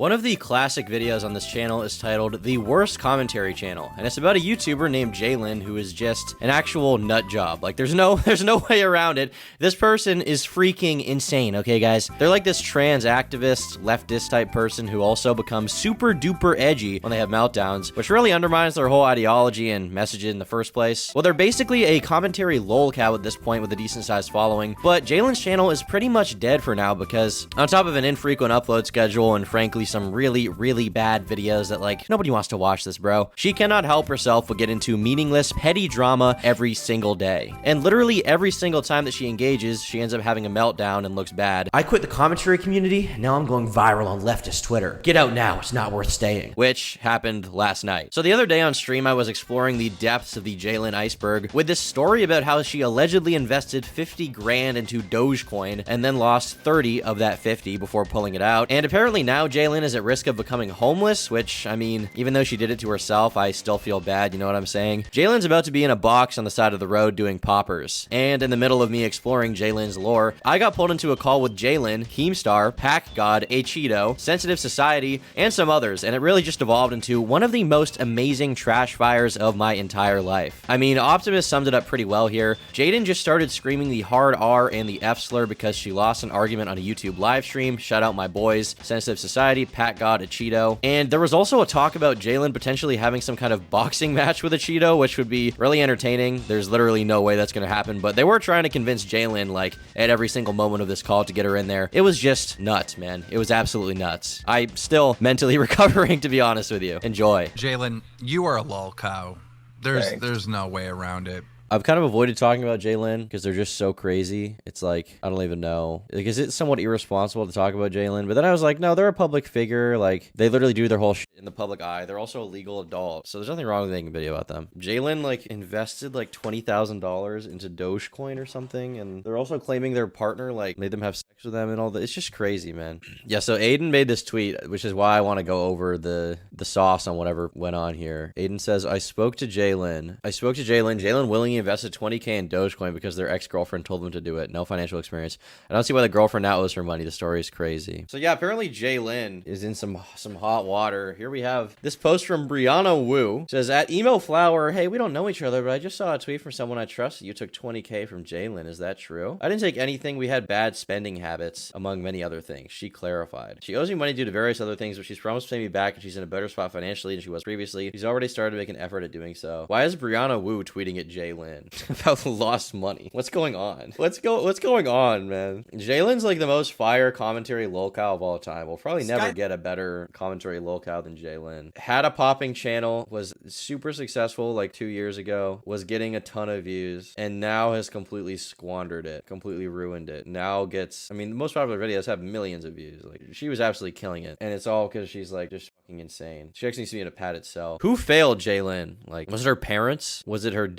One of the classic videos on this channel is titled The Worst Commentary Channel, and it's about a YouTuber named Jalyn who is just an actual nut job. Like, there's no way around it. This person is freaking insane, okay, guys? They're like this trans activist, leftist type person who also becomes super duper edgy when they have meltdowns, which really undermines their whole ideology and message in the first place. Well, they're basically a commentary lolcow at this point with a decent sized following, but Jalyn's channel is pretty much dead for now because on top of an infrequent upload schedule and frankly some really bad videos that, like, nobody wants to watch this, bro. She cannot help herself but get into meaningless, petty drama every single day. And literally every single time that she engages, she ends up having a meltdown and looks bad. I quit the commentary community, now I'm going viral on leftist Twitter. Get out now, it's not worth staying. Which happened last night. So the other day on stream, I was exploring the depths of the Jalyn iceberg with this story about how she allegedly invested 50 grand into Dogecoin and then lost 30 of that 50 before pulling it out. And apparently now Jalyn is at risk of becoming homeless, which, I mean, even though she did it to herself, I still feel bad, you know what I'm saying? Jalyn's about to be in a box on the side of the road doing poppers. And in the middle of me exploring Jalyn's lore, I got pulled into a call with Jalyn, Keemstar, Pack God, Cheeto, Sensitive Society, and some others, and it really just evolved into one of the most amazing trash fires of my entire life. I mean, Optimus summed it up pretty well here. Jaden just started screaming the hard R and the F slur because she lost an argument on a YouTube live stream. Shout out my boys, Sensitive Society, Pack God, Cheeto. And there was also a talk about Jalyn potentially having some kind of boxing match with a Cheeto, which would be really entertaining. There's literally no way that's going to happen, but they were trying to convince Jalyn, like, at every single moment of this call to get her in there. It was just nuts, man. It was absolutely nuts. I'm still mentally recovering, to be honest with you. Enjoy. Jalyn, you are a lol cow. There's no way around it. I've kind of avoided talking about Jalyn because they're just so crazy. It's like, I don't even know. Like, is it somewhat irresponsible to talk about Jalyn? But then I was like, no, they're a public figure. Like, they literally do their whole shit in the public eye. They're also a legal adult. So there's nothing wrong with making a video about them. Jalyn, like, invested like $20,000 into Dogecoin or something. And they're also claiming their partner, like, made them have sex with them and all that. It's just crazy, man. Yeah, so Aiden made this tweet, which is why I want to go over the sauce on whatever went on here. Aiden says, I spoke to Jalyn. Jalyn willingly invested 20K in Dogecoin because their ex-girlfriend told them to do it. No financial experience. I don't see why the girlfriend now owes her money. The story is crazy. So yeah, apparently Jalyn is in some hot water. Here we have this post from Brianna Wu. It says, at Emo Flower, hey, we don't know each other, but I just saw a tweet from someone I trust that you took 20K from Jalyn. Is that true? I didn't take anything. We had bad spending habits, among many other things. She clarified. She owes me money due to various other things, but she's promised to pay me back and she's in a better spot financially than she was previously. She's already started to make an effort at doing so. Why is Brianna Wu tweeting at Jalyn about lost money? What's going on? What's going on, man? Jalen's like the most fire commentary lolcow of all time. We'll probably never get a better commentary lolcow than Jalyn. Had a popping channel, was super successful like 2 years ago, was getting a ton of views, and now has completely squandered it, completely ruined it. Now gets, I mean, the most popular videos have millions of views. Like, she was absolutely killing it, and it's all because she's like just fucking insane. She actually needs to be in a pad itself. Who failed Jalyn? Like, was it her parents? Was it her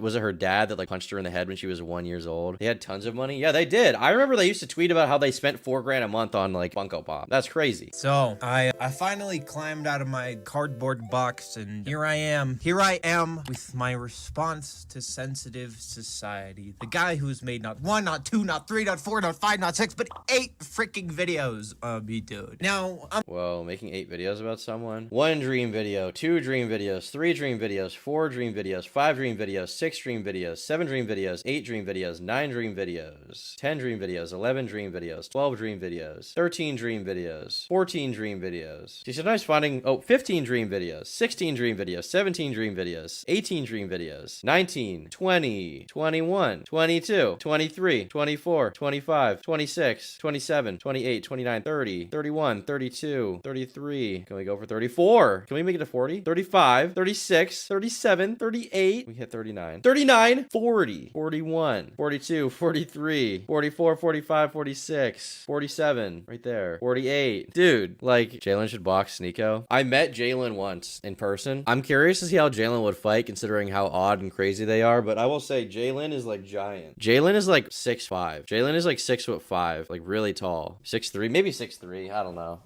was it her dad that like punched her in the head when she was 1 year old? They had tons of money. Yeah, they did. I remember they used to tweet about how they spent $4 grand a month on like Funko Pop. That's crazy. So I finally climbed out of my cardboard box, and here I am with my response to Sensitive Society. The guy who's made not 1, not 2, not 3, not 4, not 5, not 6, but 8 freaking videos of me, dude. Now, whoa, making 8 videos about someone? 1 dream video, 2 dream videos, 3 dream videos, 4 dream videos, 5 dream videos, 6 dream videos, 7 dream videos, 8 dream videos, 9 dream videos, 10 dream videos, 11 dream videos, 12 dream videos, 13 dream videos, 14 dream videos. See, sometimes finding, 15 dream videos, 16 dream videos, 17 dream videos, 18 dream videos, 19, 20, 21, 22, 23, 24, 25, 26, 27, 28, 29, 30, 31, 32, 33. Can we go for 34? Can we make it to 40? 35, 36, 37, 38. We hit 39. 39, 40, 41, 42, 43, 44, 45, 46, 47, right there, 48. Dude, like, Jalyn should box Sneeko. I met Jalyn once in person. I'm curious to see how Jalyn would fight considering how odd and crazy they are, but I will say Jalyn is like giant. Jalyn is like 6'5". Jalyn is like 6'5", like really tall. 6'3", maybe 6'3", I don't know.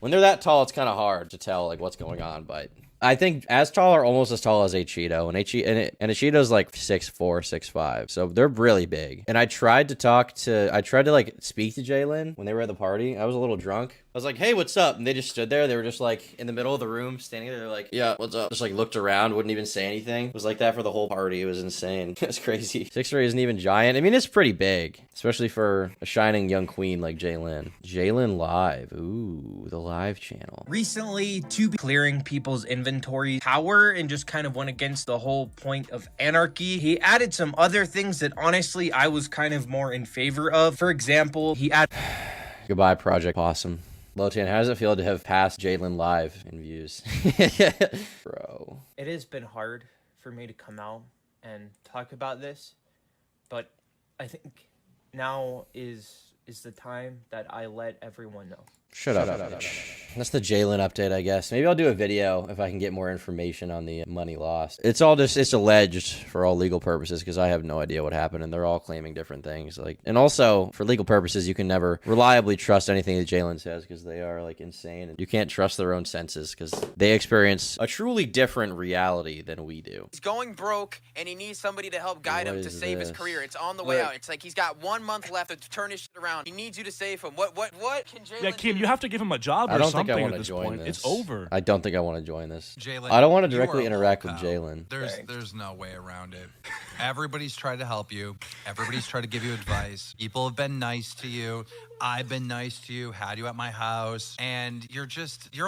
When they're that tall, it's kind of hard to tell like what's going on, but I think as tall or almost as tall as a Cheeto, and a Cheeto's like 6'4", 6'5", so they're really big. And I tried to like speak to Jalyn when they were at the party. I was a little drunk. was like, hey, what's up? And they just stood there. They were just like in the middle of the room, standing there. They're like, yeah, what's up? Just like looked around, wouldn't even say anything. It was like that for the whole party. It was insane. It was crazy. 6'3" isn't even giant. I mean, it's pretty big, especially for a shining young queen like Jalyn. Jalyn Live. Ooh, the live channel. Recently, to be clearing people's inventory power and just kind of went against the whole point of anarchy. He added some other things that honestly I was kind of more in favor of. For example, he added... Goodbye, Project Possum. Lotan, how does it feel to have passed Jalyn Live in views? Bro. It has been hard for me to come out and talk about this, but I think now is the time that I let everyone know. Shut up. That's the Jalyn update, I guess. Maybe I'll do a video if I can get more information on the money lost. It's alleged for all legal purposes because I have no idea what happened and they're all claiming different things. Like, and also for legal purposes, you can never reliably trust anything that Jalyn says because they are like insane and you can't trust their own senses because they experience a truly different reality than we do. He's going broke and he needs somebody to help guide him to save his career. It's on the way out. It's like he's got 1 month left to turn his shit around. He needs you to save him. What can Jalyn Kim, you have to give him a job I or don't think I something want at to this join point. this. It's over. I don't think I want to join this. Jalyn, I don't want to you directly are a interact with lolcow. Jalyn. There's no way around it. Everybody's tried to help you. Everybody's tried to give you advice. People have been nice to you. I've been nice to you, had you at my house, and you're a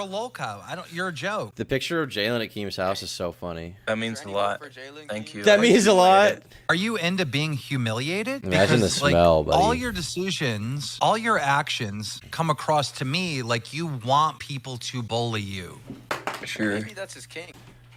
lolcow. You're a joke. The picture of Jalyn at Keem's house is so funny. That means a lot. Thank you. That means a lot. Are you into being humiliated? Imagine the smell, buddy. All your decisions, all your actions come across to me like you want people to bully you. Sure. Maybe that's his king.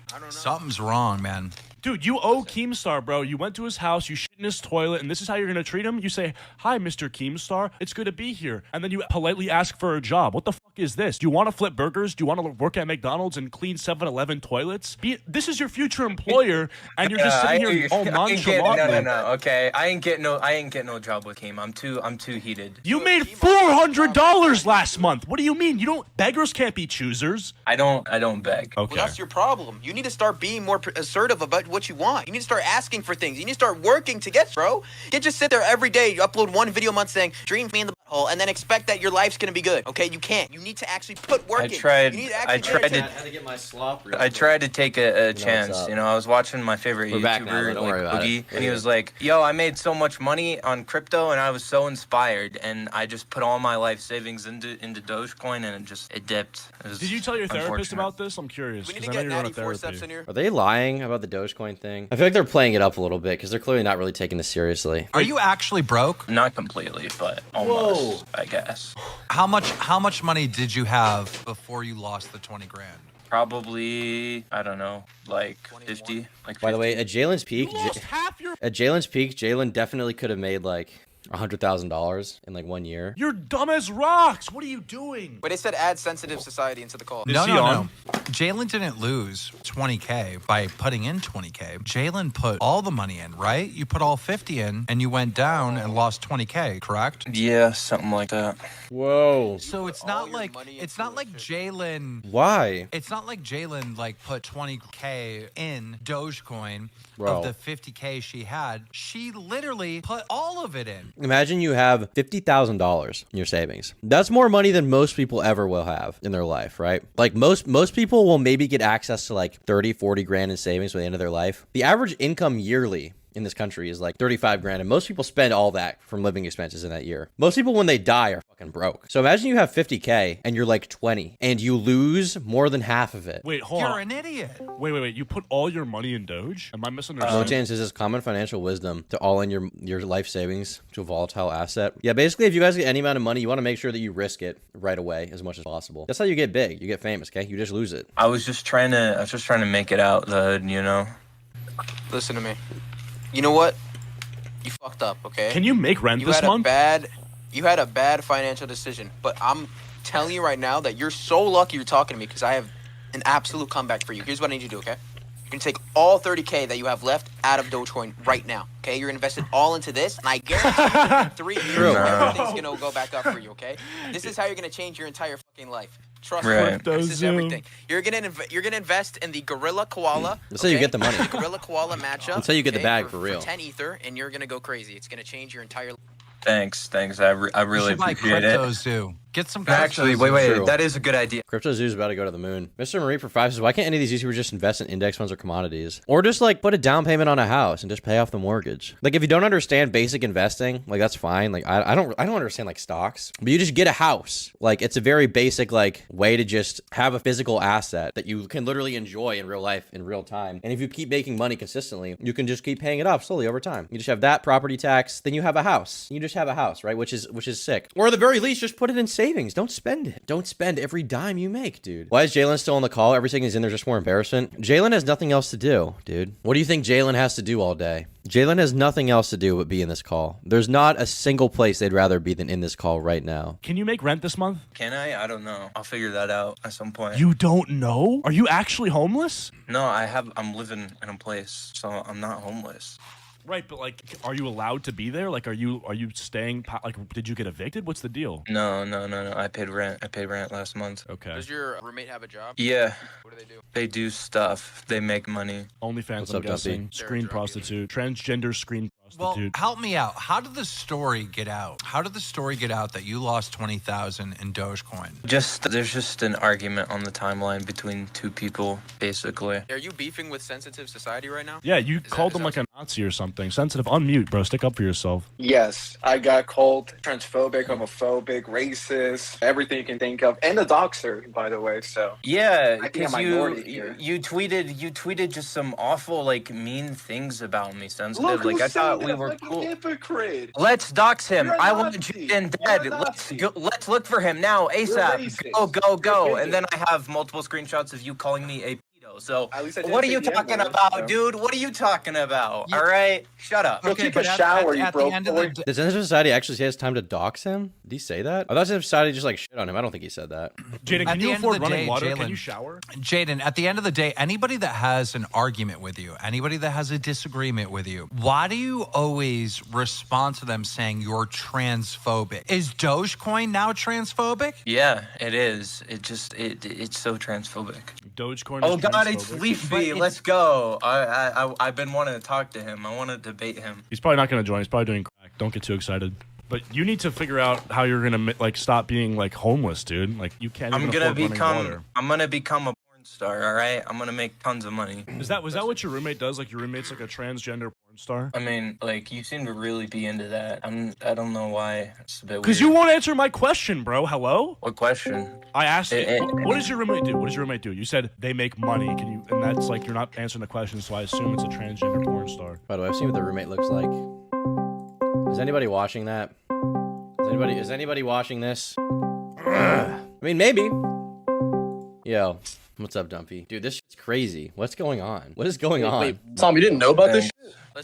I don't know. Something's wrong, man. Dude, you owe Keemstar, bro. You went to his house, you shit in his toilet, and this is how you're going to treat him? You say, hi, Mr. Keemstar. It's good to be here. And then you politely ask for a job. What the fuck is this? Do you want to flip burgers? Do you want to work at McDonald's and clean 7-Eleven toilets? This is your future employer, and you're just sitting here all nonchalantly. No. Okay, I ain't get no job with Keem. I'm too heated. You made $400 last month. What do you mean? Beggars can't be choosers. I don't beg. Okay. Well, that's your problem. You need to start being more assertive about what you want. You need to start asking for things. You need to start working to get, bro. You can't just sit there every day, you upload one video a month saying, dream me in the butthole, and then expect that your life's gonna be good. Okay, you can't. You need to actually put work in. You need to actually I tried to take a chance. You know, I was watching my favorite YouTuber, like Boogie, and he was like, yo, I made so much money on crypto, and I was so inspired, and I just put all my life savings into Dogecoin, and it dipped. Did you tell your therapist about this? I'm curious. We need to get Natty Forceps in here. Are they lying about the Dogecoin thing? I feel like they're playing it up a little bit because they're clearly not really taking this seriously. Are you actually broke? Not completely, but almost, I guess. How much money did you have before you lost the 20 grand? Probably, I don't know, like 50. Like 50. By the way, at Jalen's peak, Jalyn definitely could have made like $100,000 in like 1 year. You're dumb as rocks. What are you doing? But it said add sensitive society into the call. No. Jalyn didn't lose 20K by putting in 20K. Jalyn put all the money in, right? You put all 50 in and you went down and lost 20K, correct? Yeah, something like that. Whoa. So it's not like Jalyn. Why? It's not like Jalyn like put 20K in Dogecoin Bro. of the 50K she had. She literally put all of it in. Imagine you have $50,000 in your savings. That's more money than most people ever will have in their life, right? Like most people will maybe get access to like 30, 40 grand in savings by the end of their life. The average income yearly in this country is like 35 grand, and most people spend all that from living expenses in that year. Most people, when they die, are fucking broke. So imagine you have 50K and you're like 20 and you lose more than half of it. Wait, hold on. You're an idiot. Wait. You put all your money in Doge? Am I No misunderstanding? chance is this common financial wisdom to all in your life savings to a volatile asset. Yeah, basically, if you guys get any amount of money, you want to make sure that you risk it right away as much as possible. That's how you get big. You get famous, okay? You just lose it. I was just trying to make it out the hood, you know? Listen to me. You know what? You fucked up, okay? Can you make rent this month? You had a bad financial decision, but I'm telling you right now that you're so lucky you're talking to me because I have an absolute comeback for you. Here's what I need you to do, okay? You're going to take all 30K that you have left out of Dogecoin right now, okay? You're going to invest it all into this, and I guarantee you in 3 years, everything's going to go back up for you, okay? This is how you're going to change your entire fucking life. Trust me, this is everything. You're gonna invest in the Gorilla Koala. That's how you get the money. The Gorilla Koala matchup. That's how you get the bag for real. For 10 Ether, and you're gonna go crazy. It's gonna change your entire life. Thanks. I really You should buy appreciate it. crypto zoo. Get some Actually, cryptos. wait. True. That is a good idea. Crypto Zoo's about to go to the moon. Mr. Marie for 5 says, why can't any of these YouTubers just invest in index funds or commodities? Or just like put a down payment on a house and just pay off the mortgage. Like if you don't understand basic investing, like that's fine. Like I don't understand like stocks, but you just get a house. Like it's a very basic like way to just have a physical asset that you can literally enjoy in real life in real time. And if you keep making money consistently, you can just keep paying it off slowly over time. You just have that property tax, then you have a house. You just have a house, right? Which is sick. Or at the very least, just put it in savings. Don't spend it. Don't spend every dime you make, dude. Why is Jalyn still on the call? Everything is in there just more embarrassment. Jalyn has nothing else to do, dude. What do you think Jalyn has to do all day? Jalyn has nothing else to do but be in this call. There's not a single place they'd rather be than in this call right now. Can you make rent this month? Can I? I don't know. I'll figure that out at some point. You don't know? Are you actually homeless? No, I'm living in a place, so I'm not homeless. Right, but like, are you allowed to be there? Like, are you staying? Like, did you get evicted? What's the deal? No. I paid rent. I paid rent last month. Okay. Does your roommate have a job? Yeah. What do they do? They do stuff. They make money. OnlyFans, What's I'm up, Duffy? guessing. Screen prostitute. Transgender screen Well, prostitute. help me out. How did the story get out? How did the story get out that you lost 20,000 in Dogecoin? There's just an argument on the timeline between two people, basically. Are you beefing with sensitive society right now? Yeah, you called is them that- like a Nazi or something. Sensitive. Unmute, bro. Stick up for yourself. Yes, I got called transphobic, homophobic, racist, everything you can think of, and a doxer, by the way. So Yeah, I think because a minority here. you tweeted just some awful like mean things about me, sensitive. look like who's I thought saying we that were fucking cool. hypocrite. Let's dox him. You're a I want Nazi. Jaden You're a dead. Nazi. Let's look for him now, ASAP. racist. Go. You're And then I have multiple screenshots of you calling me a pedo. So At least I didn't what are say you the talking N-word, about, so. dude? What are you talking about? All right, shut up. Go take a shower, you at broke the end of boy. the day, Did Sensitive Society actually say it's time to dox him? Did he say that? I thought Sensitive Society just like shit on him. I don't think he said that. Jaden, At can the you end of afford the running day, water? Can Jalyn- you shower? Jaden, at the end of the day, anybody that has an argument with you, anybody that has a disagreement with you, why do you always respond to them saying you're transphobic? Is Dogecoin now transphobic? Yeah, it is. It's so transphobic. Dogecoin. Oh is God, it's transphobic. Leafy. Let's go. I've been wanting to talk to him. I want to debate him. He's probably not going to join. He's probably doing crack. Don't get too excited. But you need to figure out how you're gonna like stop being like homeless, dude. Like you can't. I'm even gonna afford running water. become a porn star. All right, I'm gonna make tons of money. Was that what your roommate does? Like your roommate's like a transgender porn star? I mean, like you seem to really be into that. I don't know why. It's a bit weird. Because you won't answer my question, bro. Hello? What question? I asked you. Eh, eh. What does your roommate do? What does your roommate do? You said they make money. Can you? And that's like you're not answering the question, so I assume it's a transgender porn star. By the way, I've seen what the roommate looks like. Is anybody watching that? Is anybody watching this? I mean, maybe. Yo, what's up, Dumpy? Dude, this shit's crazy. What's going on? What is going on? Wait, Tom, you didn't know about this shit?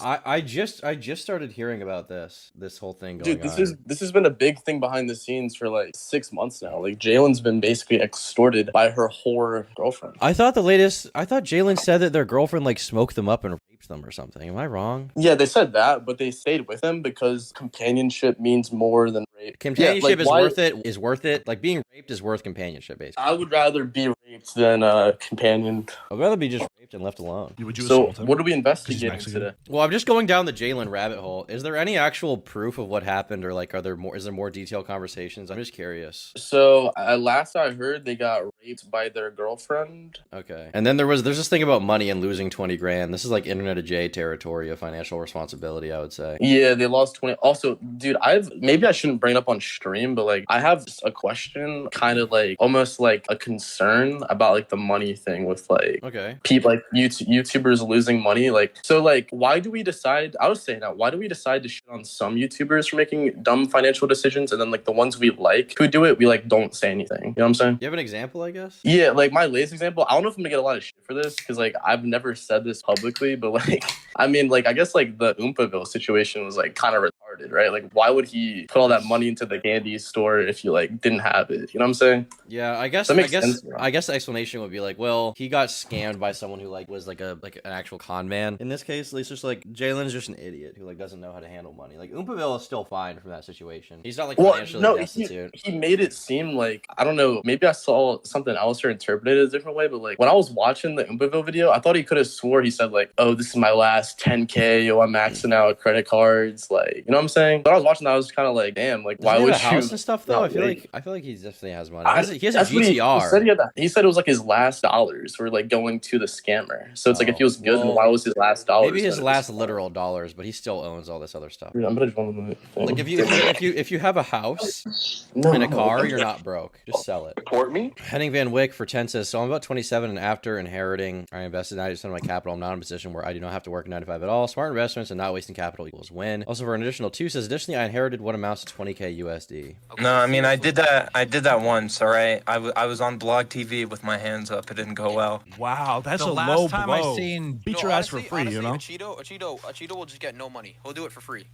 I just started hearing about this whole thing going Dude, on. this has been a big thing behind the scenes for like 6 months now. Like Jalyn's been basically extorted by her whore girlfriend. I thought Jalyn said that their girlfriend like smoked them up and raped them or something. Am I wrong? Yeah, they said that, but they stayed with him because companionship means more than rape. Companionship Yeah, like, is worth it. Like being raped is worth companionship, basically. I would rather be raped than a companion. I'd rather be just raped and left alone. Would you So assault him? what are we 'Cause he's investigating Mexican. today? Well, I'm just going down the Jalyn rabbit hole. Is there any actual proof of what happened, or like, is there more detailed conversations? I'm just curious. So last I heard, they got raped by their girlfriend. Okay. And then there's this thing about money and losing 20 grand. This is like Internet of J territory of financial responsibility, I would say. Yeah, they lost 20. Also, dude, maybe I shouldn't bring it up on stream, but like I have a question, kind of like almost like a concern about like the money thing with like Okay. people like YouTubers losing money. Like, so like, why do we decide? I was saying that, why do we decide to shit on some YouTubers for making dumb financial decisions, and then like the ones we like who do it, we like don't say anything? You know what I'm saying? You have an example, I guess? Yeah, like my latest example, I don't know if I'm gonna get a lot of shit for this because like I've never said this publicly, but like I mean, like I guess like the Oompaville situation was like kind of retarded, right? Like why would he put all that money into the candy store if you like didn't have it? You know what I'm saying? Yeah, I guess That makes sense, bro. I guess the explanation would be like, well, he got scammed by someone who like was like an actual con man. In this case, at least just like Jalyn's just an idiot who like doesn't know how to handle money. Like Oompaville is still fine from that situation. He's not like financially destitute. he made it seem like, I don't know, maybe I saw something else or interpreted it a different way, but like when I was watching the Oompaville video, I thought he could have swore he said like, oh, this is my last 10K, yo, I'm maxing out credit cards, like, you know what I'm saying? But I was watching that, I was kind of like, damn, like, why Doesn't he would have a you? house and stuff though? I feel like he definitely has money. He has a That's what GTR. he said it was like his last dollars were like going to the scammer. So it's like if he was good, then why was his last dollars? Maybe his last literal dollars, but he still owns all this other stuff. Dude, I'm gonna join the thing. Like if you have a house and a car, you're not broke. Just sell it. Report me. Henning Van Wyck for 10 says, so I'm about 27 and after inheriting, I invested 90% of my capital. I'm not in a position where I do not have to work 9 to 5 at all. Smart investments and not wasting capital equals win. Also for an additional 2 says, additionally, I inherited what amounts to 20K USD. No, I mean, I did that once, all right? I was on blog TV with my hands up. It didn't go well. Wow, that's The a last low time blow. I seen- Beat your ass for free, you know? Cheeto will just get no money. He'll do it for free.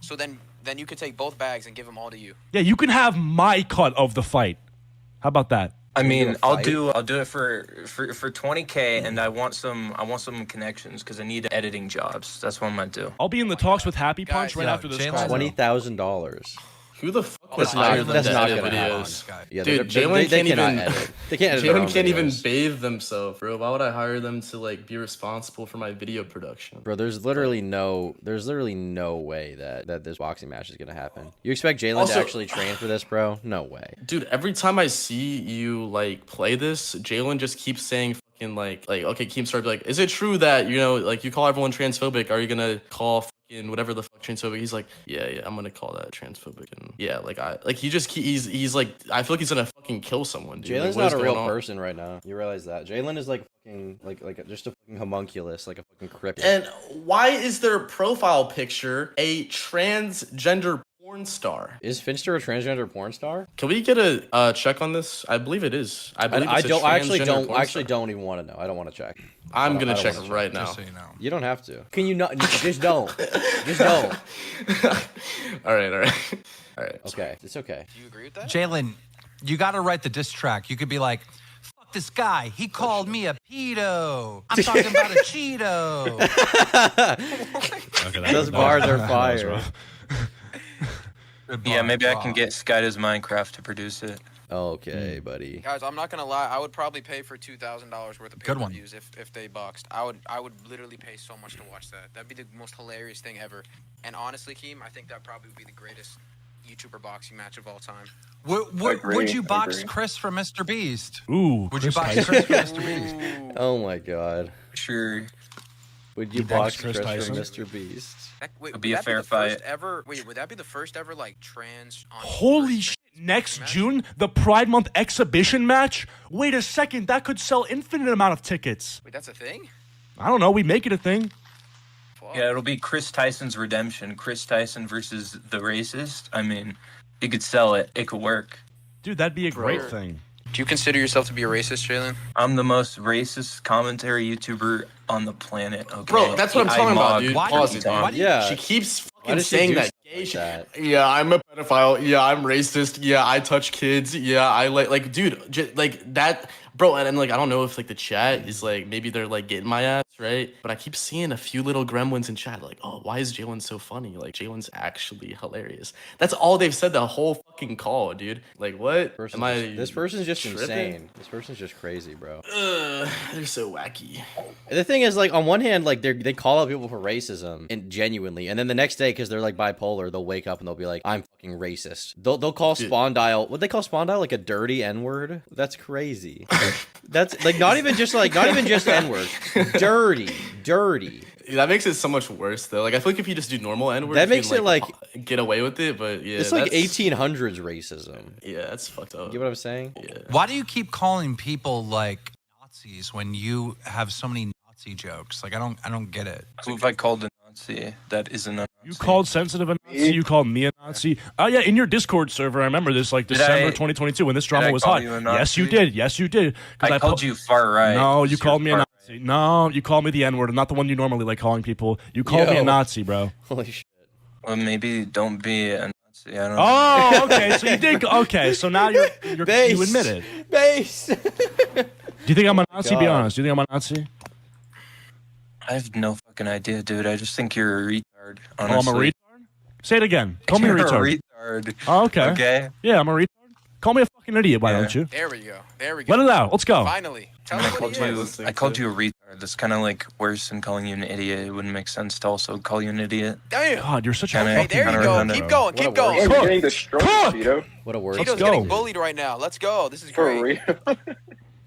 So then you could take both bags and give them all to you. Yeah, you can have my cut of the fight. How about that? I mean, I'll do it for 20K, and I want some connections because I need editing jobs. That's what I'm gonna do. I'll be in the talks with Happy Punch right after this call. $20,000. Who the fuck That's would hire them that's to not edit gonna videos? happen. Yeah, Dude, they Jalyn cannot can't even edit. They can't edit their own Jalyn can't even videos. bathe themselves, bro. Why would I hire them to like be responsible for my video production? Bro, there's literally no way that this boxing match is gonna happen. You expect Jalyn to actually train for this, bro? No way. Dude, every time I see you like play this, Jalyn just keeps saying fucking like okay, Keemstar be like, is it true that like you call everyone transphobic? Are you gonna call fucking whatever the fuck transphobic? He's like, yeah, I'm gonna call that transphobic. And yeah, he's like, I feel like he's gonna fucking kill someone, dude. Jalyn's like, not a real person right now. You realize that? Jalyn is like fucking just a fucking homunculus, like a fucking cryptid. And why is their profile picture a transgender porn star? Is Finster a transgender porn star? Can we get a check on this? I believe it is. I actually don't even want to know. I don't want to check. I'm gonna check right now. Just so you know. You don't have to. Can you not? Just don't. Just don't. All right. Okay, it's okay. Do you agree with that? Jalyn, you got to write the diss track. You could be like, fuck this guy. He called me a pedo. I'm talking about a Cheeto. Okay, Those bars are fire. Yeah, maybe I can get Skyda's Minecraft to produce it. Okay, buddy. Guys, I'm not gonna lie. I would probably pay for $2,000 worth of Good one. pay-per-views if they boxed. I would literally pay so much to watch that. That'd be the most hilarious thing ever. And honestly, Keem, I think that probably would be the greatest YouTuber boxing match of all time. Would you box agree. Chris from Mr. Beast? Ooh, Would you Chris box Tyson? Chris from Mr. Beast? Oh my god. Sure. Would you You box box Chris Chris from Tyson? Mr. Beast? Wait, It'll be would a that fair the first fight. Ever? Wait, would that be the first ever like trans? Holy shit. Next June, the Pride Month exhibition match? Wait a second, that could sell infinite amount of tickets. Wait, that's a thing? I don't know, we make it a thing. Fuck. Yeah, it'll be Chris Tyson's redemption. Chris Tyson versus the racist. I mean, you could sell it. It could work. Dude, that'd be a great Bro. thing. Do you consider yourself to be a racist, Jalyn? I'm the most racist commentary YouTuber on the planet. Okay, Bro, that's what I'm talking about, dude. Why Pause do it, you- dude. why do you- Yeah. She keeps Why fucking does she saying do that. stuff like that? Yeah, I'm a pedophile. Yeah, I'm racist. Yeah, I touch kids. Yeah, I like dude, like that, bro. And like, I don't know if like the chat is like, maybe they're like getting my ass, right? But I keep seeing a few little gremlins in chat, like, oh, why is Jalyn so funny? Like, Jalen's actually hilarious. That's all they've said the whole fucking call, dude. Like, what? This person's just tripping? insane. This person's just crazy, bro. They're so wacky. The thing is, like, on one hand, like they call out people for racism and genuinely, and then the next day, because they're like bipolar, they'll wake up and they'll be like, "I'm fucking racist." They'll call Spondyle, what they call Spondyle, like a dirty N-word. That's crazy. That's like not even just N-word. Dirty. That makes it so much worse, though. Like, I feel like if you just do normal N-words, That makes you can, it, get away with it. But yeah, It's like that's- 1800s racism. Yeah, that's fucked up. You get what I'm saying? Yeah. Why do you keep calling people like Nazis when you have so many Nazi jokes? Like I don't get it. Who have I called a Nazi? That isn't a Nazi. You called Sensitive a Nazi, you called me a Nazi. Oh yeah, in your Discord server, I remember this, like December 2022 when this drama I was call hot. you a Yes, you Nazi? did. Yes, you did. 'Cause I called you far right. No, you You're called me a far Nazi. No, you called me the N-word, not the one you normally like calling people. You called me a Yo. Nazi, bro. Holy shit. Well, maybe don't be a Nazi. I don't know. Oh, okay. So you did. Okay, so now you admit it. Base. Do you think I'm a Nazi? Be God. honest. Do you think I'm a Nazi? I have no fucking idea, dude. I just think you're a retard. Oh, I'm Honestly. a retard. Say it again. Call me a You're retard. retard. Oh, okay. Okay. Yeah, I'm a retard. Call me a fucking idiot. Why Yeah. don't you? There we go. There we go. Let it out. Let's go. Finally. Tell I me what called he you. is. I called you a retard That's kind of like worse than calling you an idiot. It wouldn't make sense to also call you an idiot. Damn. God, you're such a Kinda- fucking... There you go. Kinda Keep going. Keep going. Damn, you're getting destroyed, Cheeto. What a word. Cheeto's go. getting bullied right now. Let's go. This is For great. real.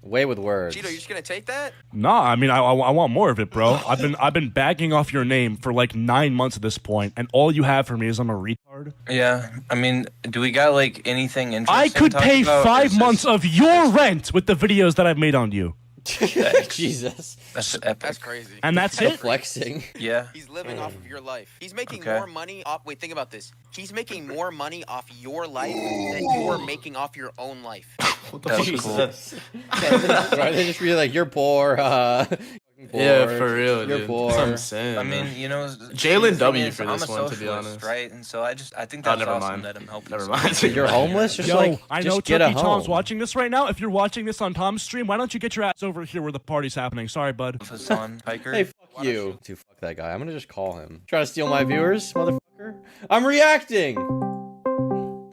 Way with words. Cheeto, you're just gonna take that? Nah, I mean, I want more of it, bro. I've been bagging off your name for like 9 months at this point, and all you have for me is I'm a retard. Yeah, I mean, do we got like anything interesting? I could to talk pay about, or 5 is this- months of your rent with the videos that I've made on you, Jesus. That's epic. That's crazy. and that's it. Flexing. Yeah. He's living off of your life. He's making Okay. more money off. Wait, think about this. He's making more money off your life than you're making off your own life. That's cool. Right? They just be like, you're poor. Poor. Yeah, for real, You're dude. poor. That's what I'm saying. I mean, man. you know, Jalen the W thing is, for I'm this a one, to be socialist, honest. right? And so I think Oh, that's never awesome mind. that I'm helping. Never someone. mind. You're homeless? Just Yo, like, I just know get a Turkey Tom's home. watching this right now. If you're watching this on Tom's stream, why don't you get your ass over here where the party's happening? Sorry, bud. Hassan Hiker. Hey, fuck you. Dude, fuck that guy. I'm gonna just call him. Trying to steal my viewers, motherfucker? I'm reacting!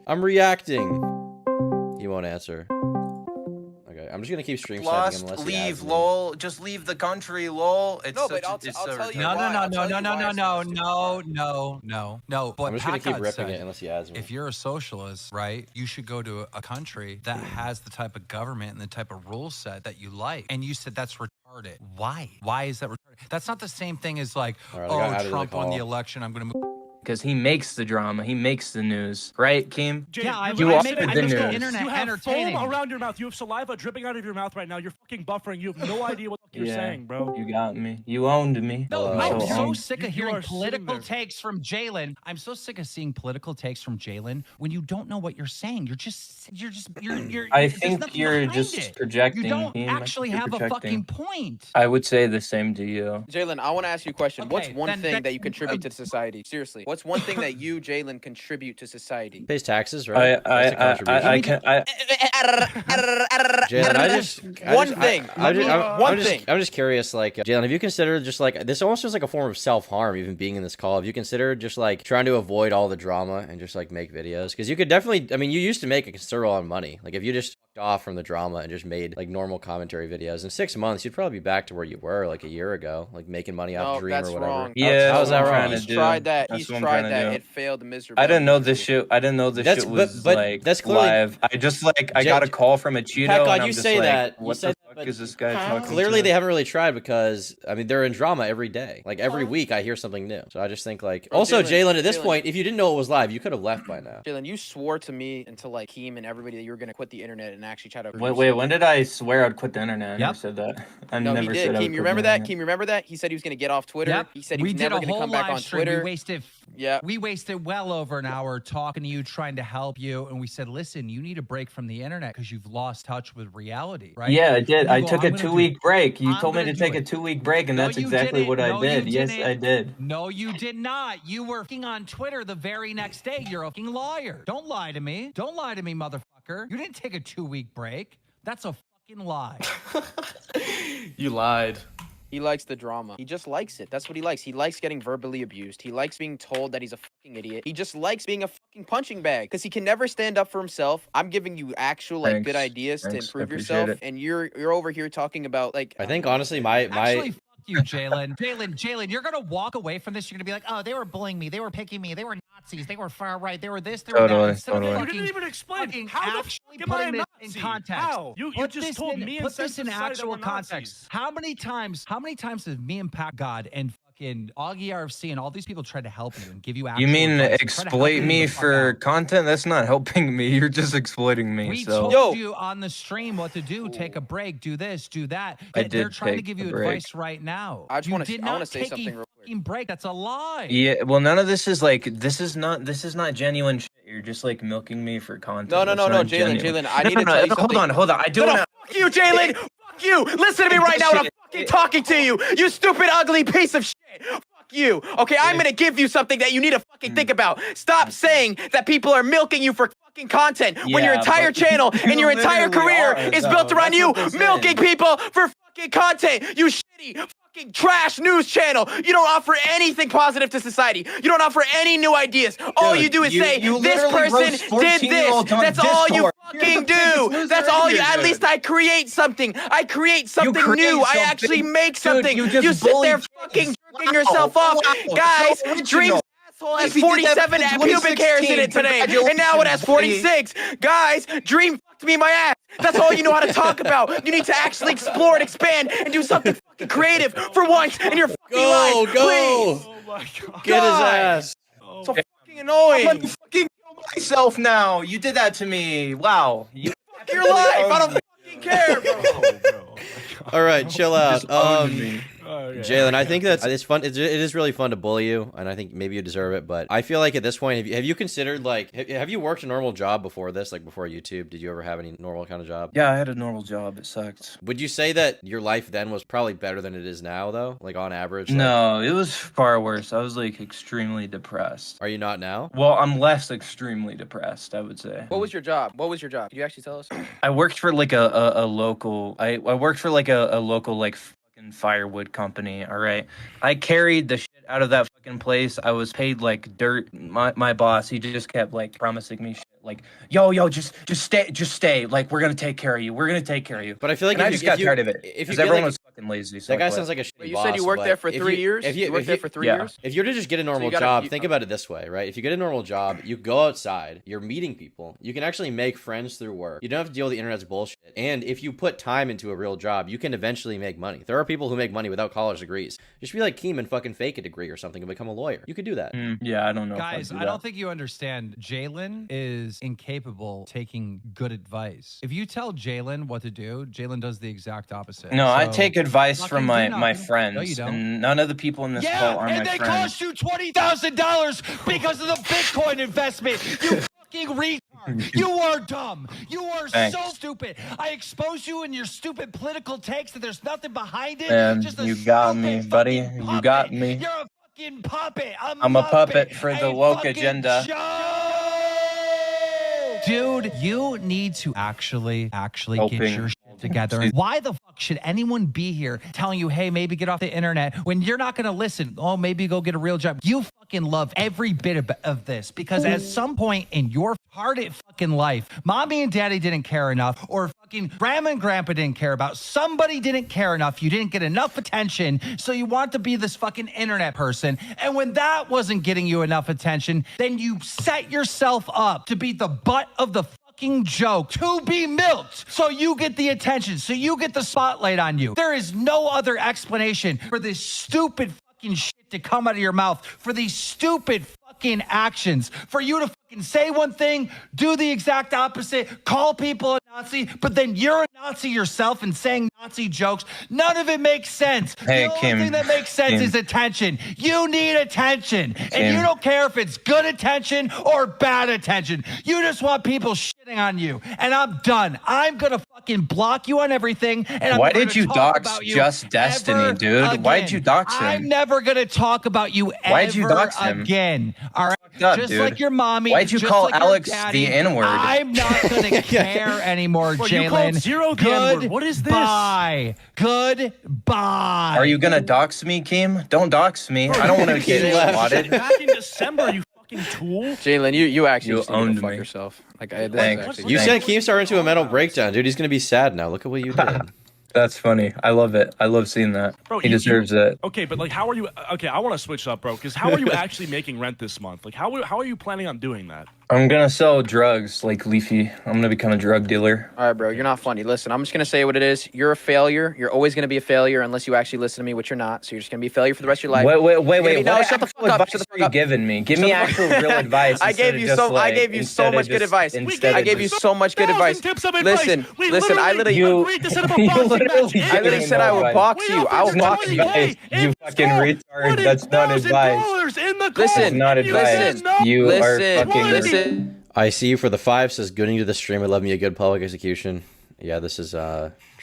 I'm reacting. He won't answer. Okay, I'm just gonna keep stream sniping Lost, unless he leave, adds me. lol. Just leave the country, lol. It's No, such but a- I'll it's tell so you retarded. why. I'll tell you why it's not No. But I'm just gonna Pat keep God ripping said, it unless he adds me. if you're a socialist, right, you should go to a country that has the type of government and the type of rule set that you like. And you said that's retarded. Why? Why is that retarded? That's not the same thing as like, All right, I got out of the Trump won the call. election, I'm going to move. Because he makes the drama. He makes the news. Right, Keem? You are are the the news. internet you have foam around your mouth. You have saliva dripping out of your mouth right now. You're fucking buffering. You have no idea what the fuck you're saying, bro. You got me. You owned me. No, I'm I'm So, so um, sick of you hearing are sitting political there. takes from Jalyn. I'm so sick of seeing political takes from Jalyn when you don't know what you're saying. You're I there's think nothing you're behind just it. projecting. You don't Keem. I actually think have you're a fucking projecting. point. I would say the same to you. Jalen, I want to ask you a question. What's Okay, one then- thing then- that you contribute to society? Seriously, what's one thing that you, Jalen, contribute to society? Pays taxes, right? I That's the contribution. I can I Jalen, One thing. One thing. I'm just curious, like, Jalen, have you considered just like, this almost feels like a form of self-harm, even being in this call. Have you considered just like trying to avoid all the drama and just like make videos? Because you could definitely, I mean, you used to make a considerable amount of money. Like, if you just fucked off from the drama and just made like normal commentary videos, in 6 months, you'd probably be back to where you were like a year ago, like making money off No, Dream that's or whatever. wrong. Yeah, How's that that's what I'm wrong? trying to He's do. tried that. That's He's what I'm tried trying to that. do. It failed miserably. I didn't know this shit. I didn't know this That's- shit was but like that's clearly- live. I just like I Jay- got a call from a Cheeto. Pat God, and I'm you just say like, that. You What say the that, fuck but is this guy talking? Clearly, to? they haven't really tried because, I mean, they're in drama every day. Like, every week, I hear something new. So I just think, like, Bro, also, Jalen, Jalen, at this Jalen. point, if you didn't know it was live, you could have left by now. Jalen, you swore to me and to like Keem and everybody that you were gonna quit the internet and actually try to. Wait, when did I swear I'd quit the internet? I never Yep. said that. I No, never he said did. I would Keem, quit you remember the that? internet. Keem, you remember that? He said he was gonna get off Twitter. Yep. He said he we was did never a gonna whole come back on live stream. Twitter. We wasted Yeah. We wasted well over an hour talking to you, trying to help you, and we said, "Listen, you need a break from the internet because you've lost touch with reality." Right? Yeah, I did. You I go, took "I'm a gonna do 2-week break. You I'm told me gonna to do take a it." 2-week break, and No, that's you exactly didn't. what I No, you did. Yes, didn't. I did. No, you did not. You were fucking on Twitter the very next day. You're a fucking liar. Don't lie to me. Don't lie to me, motherfucker. You didn't take a 2-week break. That's a fucking lie. You lied. He likes the drama. He just likes it. That's what he likes. He likes getting verbally abused. He likes being told that he's a fucking idiot. He just likes being a fucking punching bag because he can never stand up for himself. I'm giving you actual like good Thanks. ideas to Thanks. I improve appreciate yourself, it. and you're over here talking about like. I think, honestly, my Actually, fuck you, Jalen. Jalen, you're gonna walk away from this. You're gonna be like, "Oh, they were bullying me. They were picking me. They were Nazis. They were far right. They were this. They were that." Totally, Instead of totally. You fucking- didn't even explain fucking how the actually fuck am I a putting this in Nazi? context. How? You Put just this told in- me and put this Sense in decided that actual we're Nazis. context. How many times have me and Pat God and fucking Augie RFC and all these people tried to help you and give you actual You mean advice and try to help exploit you me the fuck for out? content? That's not helping me. You're just exploiting me. We so told you on the stream what to do. Take a break. Do this. Do that. I They're did trying to take give a you break. advice right now. I just You wanna- did I wanna not say take something a real quick. fucking break. That's a lie. yeah, well, none of this is like this is not genuine shit. You're just like milking me for content. No, That's no, not Jalen, genuine. Jalen, I need to tell you something. Hold on. I do No, want fuck you, Jalen. Fuck you. Listen to me right now when I'm fucking talking to you. You stupid, ugly piece of shit. Fuck you. Okay, I'm gonna give you something that you need to fucking think about. Stop saying that people are milking you for fucking content when your Yeah, entire but channel you and your entire literally career are, is though. built around That's you what they're saying. milking people for fucking content. You shitty fucking trash news channel. You don't offer anything positive to society. You don't offer any new ideas. All you do is say, this person did this. That's all you fucking do. That's all you, at least I create something. I create something new. I actually make something. You sit there fucking jerking yourself off. Guys, Dream's asshole has 47 pubic hairs in it today, and now it has 46. Guys, Dream fucked me in my ass. That's all you know how to talk about. You need to actually explore and expand and do something fucking creative for once in your fucking life. Go! Oh my god. Get his ass. So fucking annoying. I'm gonna fucking kill myself now. You did that to me. Wow. You Fuck your life. I don't fucking care, bro. All right, chill out. Okay. Jalyn, I think it's fun. It is really fun to bully you, and I think maybe you deserve it. But I feel like at this point, have you considered, like, have you worked a normal job before this? Like before YouTube, did you ever have any normal kind of job? Yeah, I had a normal job. It sucked. Would you say that your life then was probably better than it is now, though? Like on average? Like, No, it was far worse. I was like extremely depressed. Are you not now? Well, I'm less extremely depressed, I would say. What was your job? What was your job? Can you actually tell us? I worked for like a local. I worked for like a local like fucking firewood company. All right, I carried the shit out of that fucking place. I was paid like dirt. My boss, he just kept like promising me shit like, yo, just stay. Like, we're gonna take care of you. We're gonna take care of you. But I feel like I just got tired of it because everyone was fucking lazy. So that guy sounds like a shitty Wait, you boss, said you worked but there for if 3 you- years? If You worked there for 3 years? If you're to just get a normal job, think about it this way, right? If you get a normal job, you go outside, you're meeting people, you can actually make friends through work. You don't have to deal with the internet's bullshit. And if you put time into a real job, you can eventually make money. There are people who make money without college degrees. Just be like Keem and fucking fake a degree or something and become a lawyer. You could do that. Yeah, I don't know. Guys, I don't think you understand. Jalen is incapable of taking good advice. If you tell Jalen what to do, Jalen does the exact opposite. No, I So- take advice from Fucking do my nothing. friends. No, you don't. And none of the people in this call are my and they friends. cost you $20,000 because of the Bitcoin investment. You fucking retard. You are dumb. You are Thanks. so stupid. I expose you in your stupid political takes that there's nothing behind it. And Just a you got stupid me, buddy. fucking You got puppet. me. You're a fucking puppet. I'm a puppet for the A woke fucking agenda. Dude, you need to actually get Hoping. your shit together. Why the fuck should anyone be here telling you, hey, maybe get off the internet when you're not going to listen? Oh, maybe go get a real job. You fucking love every bit of this because at some point in your retarded fucking life, mommy and daddy didn't care enough, or fucking grandma and grandpa didn't care about. Somebody didn't care enough. You didn't get enough attention. So you want to be this fucking internet person. And when that wasn't getting you enough attention, then you set yourself up to be the butt of the fucking joke, to be milked, so you get the attention, so you get the spotlight on you. There is no other explanation for this stupid fucking shit to come out of your mouth, for these stupid fucking actions, for you to fucking say one thing, do the exact opposite, call people a Nazi, but then you're a Nazi yourself and saying Nazi jokes. None of it makes sense. Hey, the only Kim, thing that makes sense Kim. is attention. You need attention, and Kim. you don't care if it's good attention or bad attention. You just want people shitting on you, and I'm done. I'm gonna fucking block you on everything, and I'm Why never did gonna you talk dox about you Just Destiny, ever dude? Why'd again. you dox him? I'm never gonna talk about you Why'd you ever dox him? again. All right, Fucked up, just dude. like your mommy. Why'd you just call like your Alex daddy. the N-word? I'm not gonna care anymore, Bro, Jalen. you called Zero the N-word. What is this? Bye. Goodbye. Are you gonna dox me, Keem? Don't dox me. I don't want to get swatted. Back in December, you fucking tool. Jalen, you actually You just need to owned fuck me. yourself. Like, Thanks. You sent Keemstar into a mental breakdown, dude. He's gonna be sad now. Look at what you did. That's funny. I love it. I love seeing that. Bro, He you- deserves it. Okay, but like, how are you? Okay, I want to switch up, bro. Because how are you actually making rent this month? Like, how are you planning on doing that? I'm gonna sell drugs like Leafy. I'm gonna become a drug dealer. All right, bro, you're not funny. Listen, I'm just going to say what it is. You're a failure. You're always going to be a failure unless you actually listen to me, which you're not. So you're just going to be a failure for the rest of your life. Wait. You're gonna be- no, What shut the actual fuck up. advice Shut the are fuck you up. giving me? Give me actual real advice. I gave instead you of just, so like, I gave you so instead of much good just- advice. instead I of gave you just- so much good advice. Tips of advice. Listen, We listen, I literally You- agreed to set up a you boxing literally match. gave I literally me said no I would advice. box you. I would box you. advice. You fucking retard. That's not advice. In the Listen, Not You advice. said no. You are Listen, fucking. listen. I see you for the 5 says good to the stream. I love me a good public execution. Yeah, this is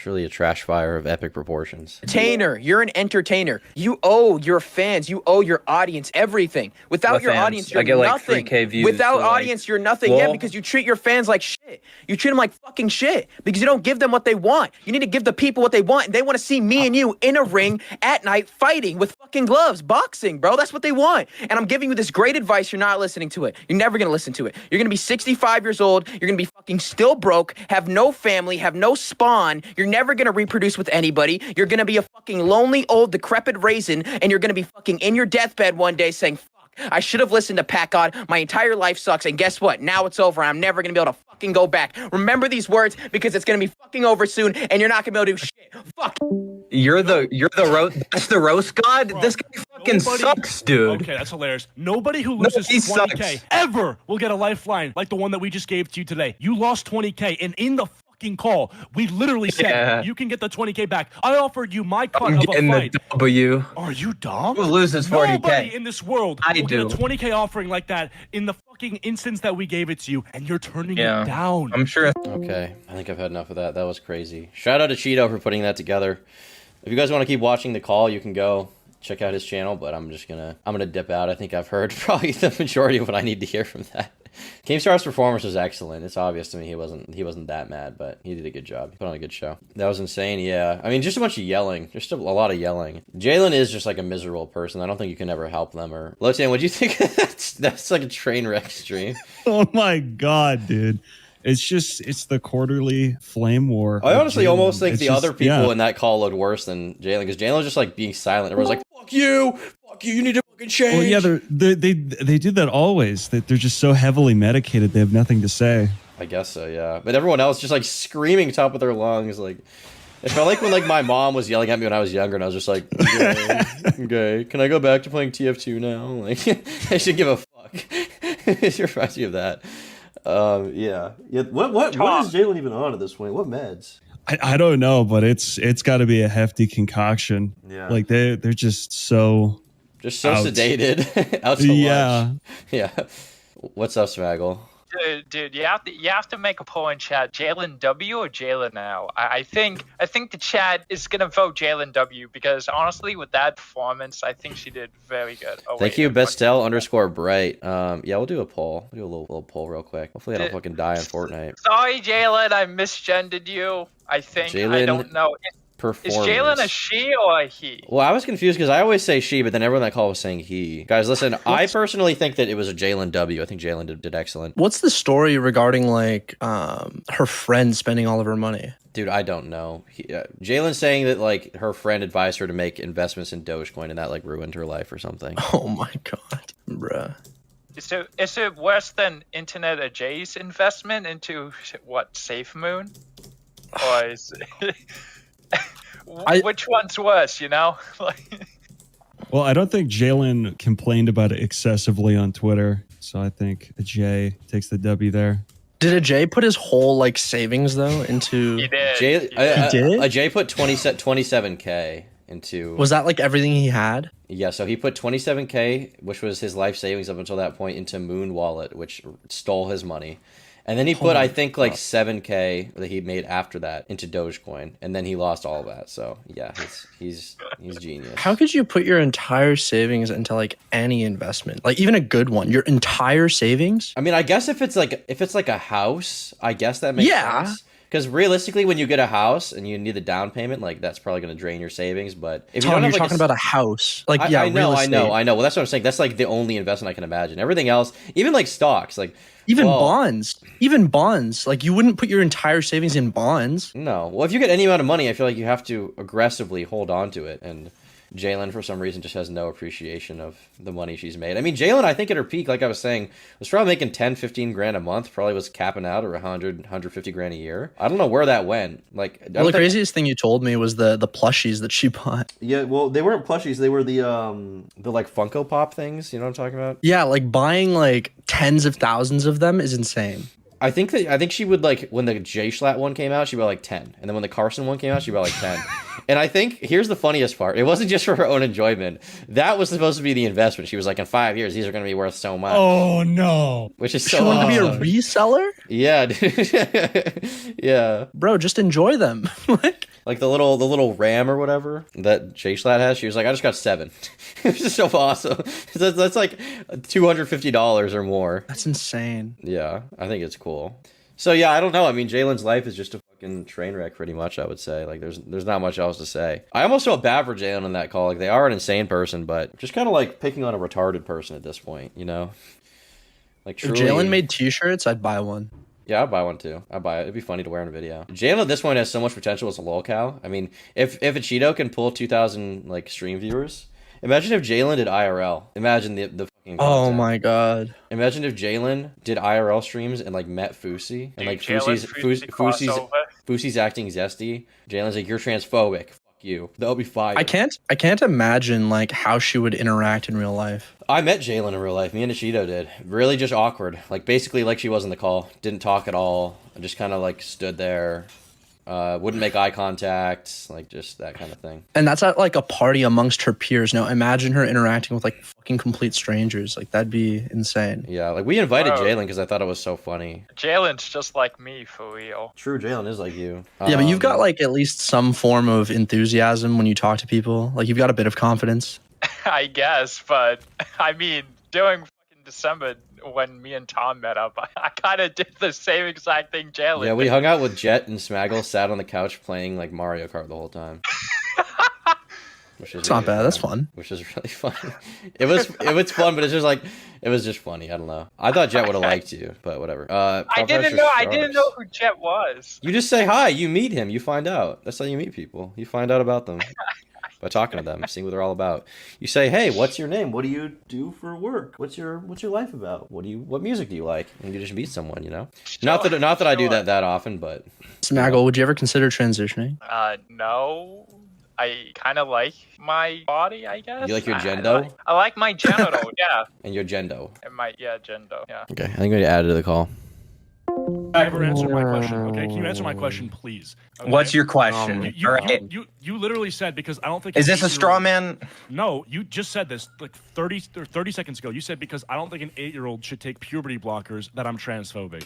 Surely a trash fire of epic proportions. Entertainer. You're an entertainer. You owe your fans, you owe your audience everything. Without your fans? audience, you're I get like nothing. 3K views. Without so, like, audience, you're nothing. Yeah, because you treat your fans like shit. You treat them like fucking shit because you don't give them what they want. You need to give the people what they want, and they want to see me and you in a ring at night fighting with fucking gloves, boxing, bro. That's what they want. And I'm giving you this great advice. You're not listening to it. You're never gonna listen to it. You're gonna be 65 years old. You're gonna be fucking still broke, have no family, have no spawn. You're never gonna reproduce with anybody. You're gonna be a fucking lonely, old, decrepit raisin, and you're gonna be fucking in your deathbed one day saying, I should have listened to Pat God. My entire life sucks. And guess what? Now it's over. I'm never going to be able to fucking go back. Remember these words because it's going to be fucking over soon and you're not going to be able to do shit. Fuck. You're the that's the roast god? Bro, this guy fucking sucks, dude. Okay, that's hilarious. Nobody who loses he 20K sucks. ever will get a lifeline like the one that we just gave to you today. You lost 20K, and in the fucking call, we literally said you can get the 20K back. I offered you my cut I'm of a getting fight. the W. Are you dumb? Who loses 40K? Nobody in this world I will do. get a 20K offering like that in the fucking instance that we gave it to you, and you're turning it down. I'm sure. Okay, I think I've had enough of that. That was crazy. Shout out to Cheeto for putting that together. If you guys want to keep watching the call, you can go check out his channel, but I'm gonna dip out. I think I've heard probably the majority of what I need to hear from that. Keemstar's performance was excellent. It's obvious to me he wasn't that mad, but he did a good job. He put on a good show. That was insane, yeah. I mean, just a bunch of yelling. Just a lot of yelling. Jalyn is just like a miserable person. I don't think you can ever help them. Or Lotan, what'd you think? That's like a train wreck stream. Oh my god, dude. It's the quarterly flame war. I honestly almost think it's the other people in that call looked worse than Jalyn, because Jalyn was just like being silent. Everyone's like, fuck you, you need to fucking change. Well, yeah, they do that always. They're just so heavily medicated, they have nothing to say. I guess so, yeah. But everyone else just like screaming top of their lungs. Like, it felt like when like my mom was yelling at me when I was younger, and I was just like, okay, can I go back to playing TF2 now? Like, I should give a fuck. It reminds me of that. Yeah. What is Jalyn even on at this point? What meds? I don't know, but it's got to be a hefty concoction. Yeah. Like they're just so out. Sedated. Out to lunch. Yeah. What's up, Smaggle? Dude, you have to make a poll in chat. Jalyn W or Jalyn L? I think the chat is gonna vote Jalyn W because honestly, with that performance, I think she did very good. Thank you, Bestel_Bright. Yeah, we'll do a poll. We'll do a little poll real quick. Hopefully, I don't fucking die in Fortnite. Sorry, Jalyn, I misgendered you. I think I don't know. Is Jalyn a she or a he? Well, I was confused because I always say she, but then everyone that call was saying he. Guys, listen, I personally think that it was a Jalyn W. I think Jalyn did excellent. What's the story regarding like her friend spending all of her money? Dude, I don't know. Jalyn's saying that like her friend advised her to make investments in Dogecoin and that like ruined her life or something. Oh my god, bruh. Is it worse than Internet Ajay's investment into what, Safe Moon? Or is it... Which one's worse, you know? Well, I don't think Jalyn complained about it excessively on Twitter, so I think Ajay takes the W there. Did Ajay put his whole like savings though into? He did. He did. Ajay put 27K into. Was that like everything he had? Yeah, so he put 27K, which was his life savings up until that point, into Moon Wallet, which stole his money. And then he put, I think, like 7K that he made after that into Dogecoin, and then he lost all of that. So yeah, he's genius. How could you put your entire savings into like any investment, like even a good one? Your entire savings? I mean, I guess if it's like a house, I guess that makes sense. Because realistically, when you get a house and you need the down payment, like that's probably going to drain your savings. But if you're talking about a house, like I know. Well, that's what I'm saying. That's like the only investment I can imagine. Everything else, even like stocks, like. Even bonds, like you wouldn't put your entire savings in bonds. No. Well, if you get any amount of money, I feel like you have to aggressively hold on to it. And Jalyn, for some reason, just has no appreciation of the money she's made. I mean, Jalyn, I think at her peak, like I was saying, was probably making 10, 15 grand a month. Probably was capping out or 100, 150 grand a year. I don't know where that went. Like, well, the craziest thing you told me was the plushies that she bought. Yeah, well, they weren't plushies. They were the like Funko Pop things. You know what I'm talking about? Yeah, like buying like tens of thousands of them is insane. I think she would like when the J Schlatt one came out, she bought like 10, and then when the Carson one came out, she bought like 10. And I think here's the funniest part: it wasn't just for her own enjoyment. That was supposed to be the investment. She was like, in 5 years, these are going to be worth so much. Oh no! Which is so. She wanted to be a reseller. Yeah, dude. Yeah, bro, just enjoy them. Like, Like the little RAM or whatever that J-Slat has. She was like, I just got 7. It was just so awesome. That's like $250 or more. That's insane. Yeah, I think it's cool. So yeah, I don't know. I mean, Jalen's life is just a fucking train wreck, pretty much. I would say. Like, there's not much else to say. I almost felt bad for Jalyn on that call. Like, they are an insane person, but just kind of like picking on a retarded person at this point, you know? Like, truly... If Jalyn made T-shirts, I'd buy one. Yeah, I'd buy one too. I'd buy it. It'd be funny to wear in a video. Jalyn at this point has so much potential as a lolcow. I mean, if a Cheeto can pull 2,000 like stream viewers, imagine if Jalyn did IRL. Imagine the fucking content. Oh my god. Imagine if Jalyn did IRL streams and like met Fousey and like Fousey's acting zesty. Jalyn's like, you're transphobic. You. That'll be fire. I can't imagine like how she would interact in real life. I met Jalyn in real life. Me and Ishido did. Really just awkward. Like basically like she was in the call. Didn't talk at all. I just kind of like stood there. Wouldn't make eye contact. Like just that kind of thing. And that's at like a party amongst her peers. Now imagine her interacting with like fucking complete strangers. Like that'd be insane. Yeah, like we invited Jalyn because I thought it was so funny. Jalyn's just like me for real. True, Jalyn is like you. Yeah, but you've got like at least some form of enthusiasm when you talk to people. Like you've got a bit of confidence. I guess, but I mean, during fucking December when me and Tom met up, I kind of did the same exact thing Jalyn Yeah, we hung out with Jet and Smaggle, sat on the couch playing like Mario Kart the whole time. It's not bad. That's fun. Which is really fun. It was fun, but it's just like it was just funny. I don't know. I thought Jet would have liked you, but whatever. I didn't know who Jet was. You just say hi. You meet him. You find out. That's how you meet people. You find out about them by talking to them, seeing what they're all about. You say, hey, what's your name? What do you do for work? What's your life about? What music do you like? And you just meet someone, you know. Not that I do that often, but. Smaggle, would you ever consider transitioning? No. I kind of like my body, I guess. You like your gendo? I like my genital, yeah. And your gendo? Gendo, yeah. Okay, I think we need to add it to the call. Never answered my question. Okay, can you answer my question, please? Okay? What's your question? You literally said, because I don't think... Is this a straw man? No, you just said this like 30 seconds ago. You said, because I don't think an 8-year-old should take puberty blockers, that I'm transphobic.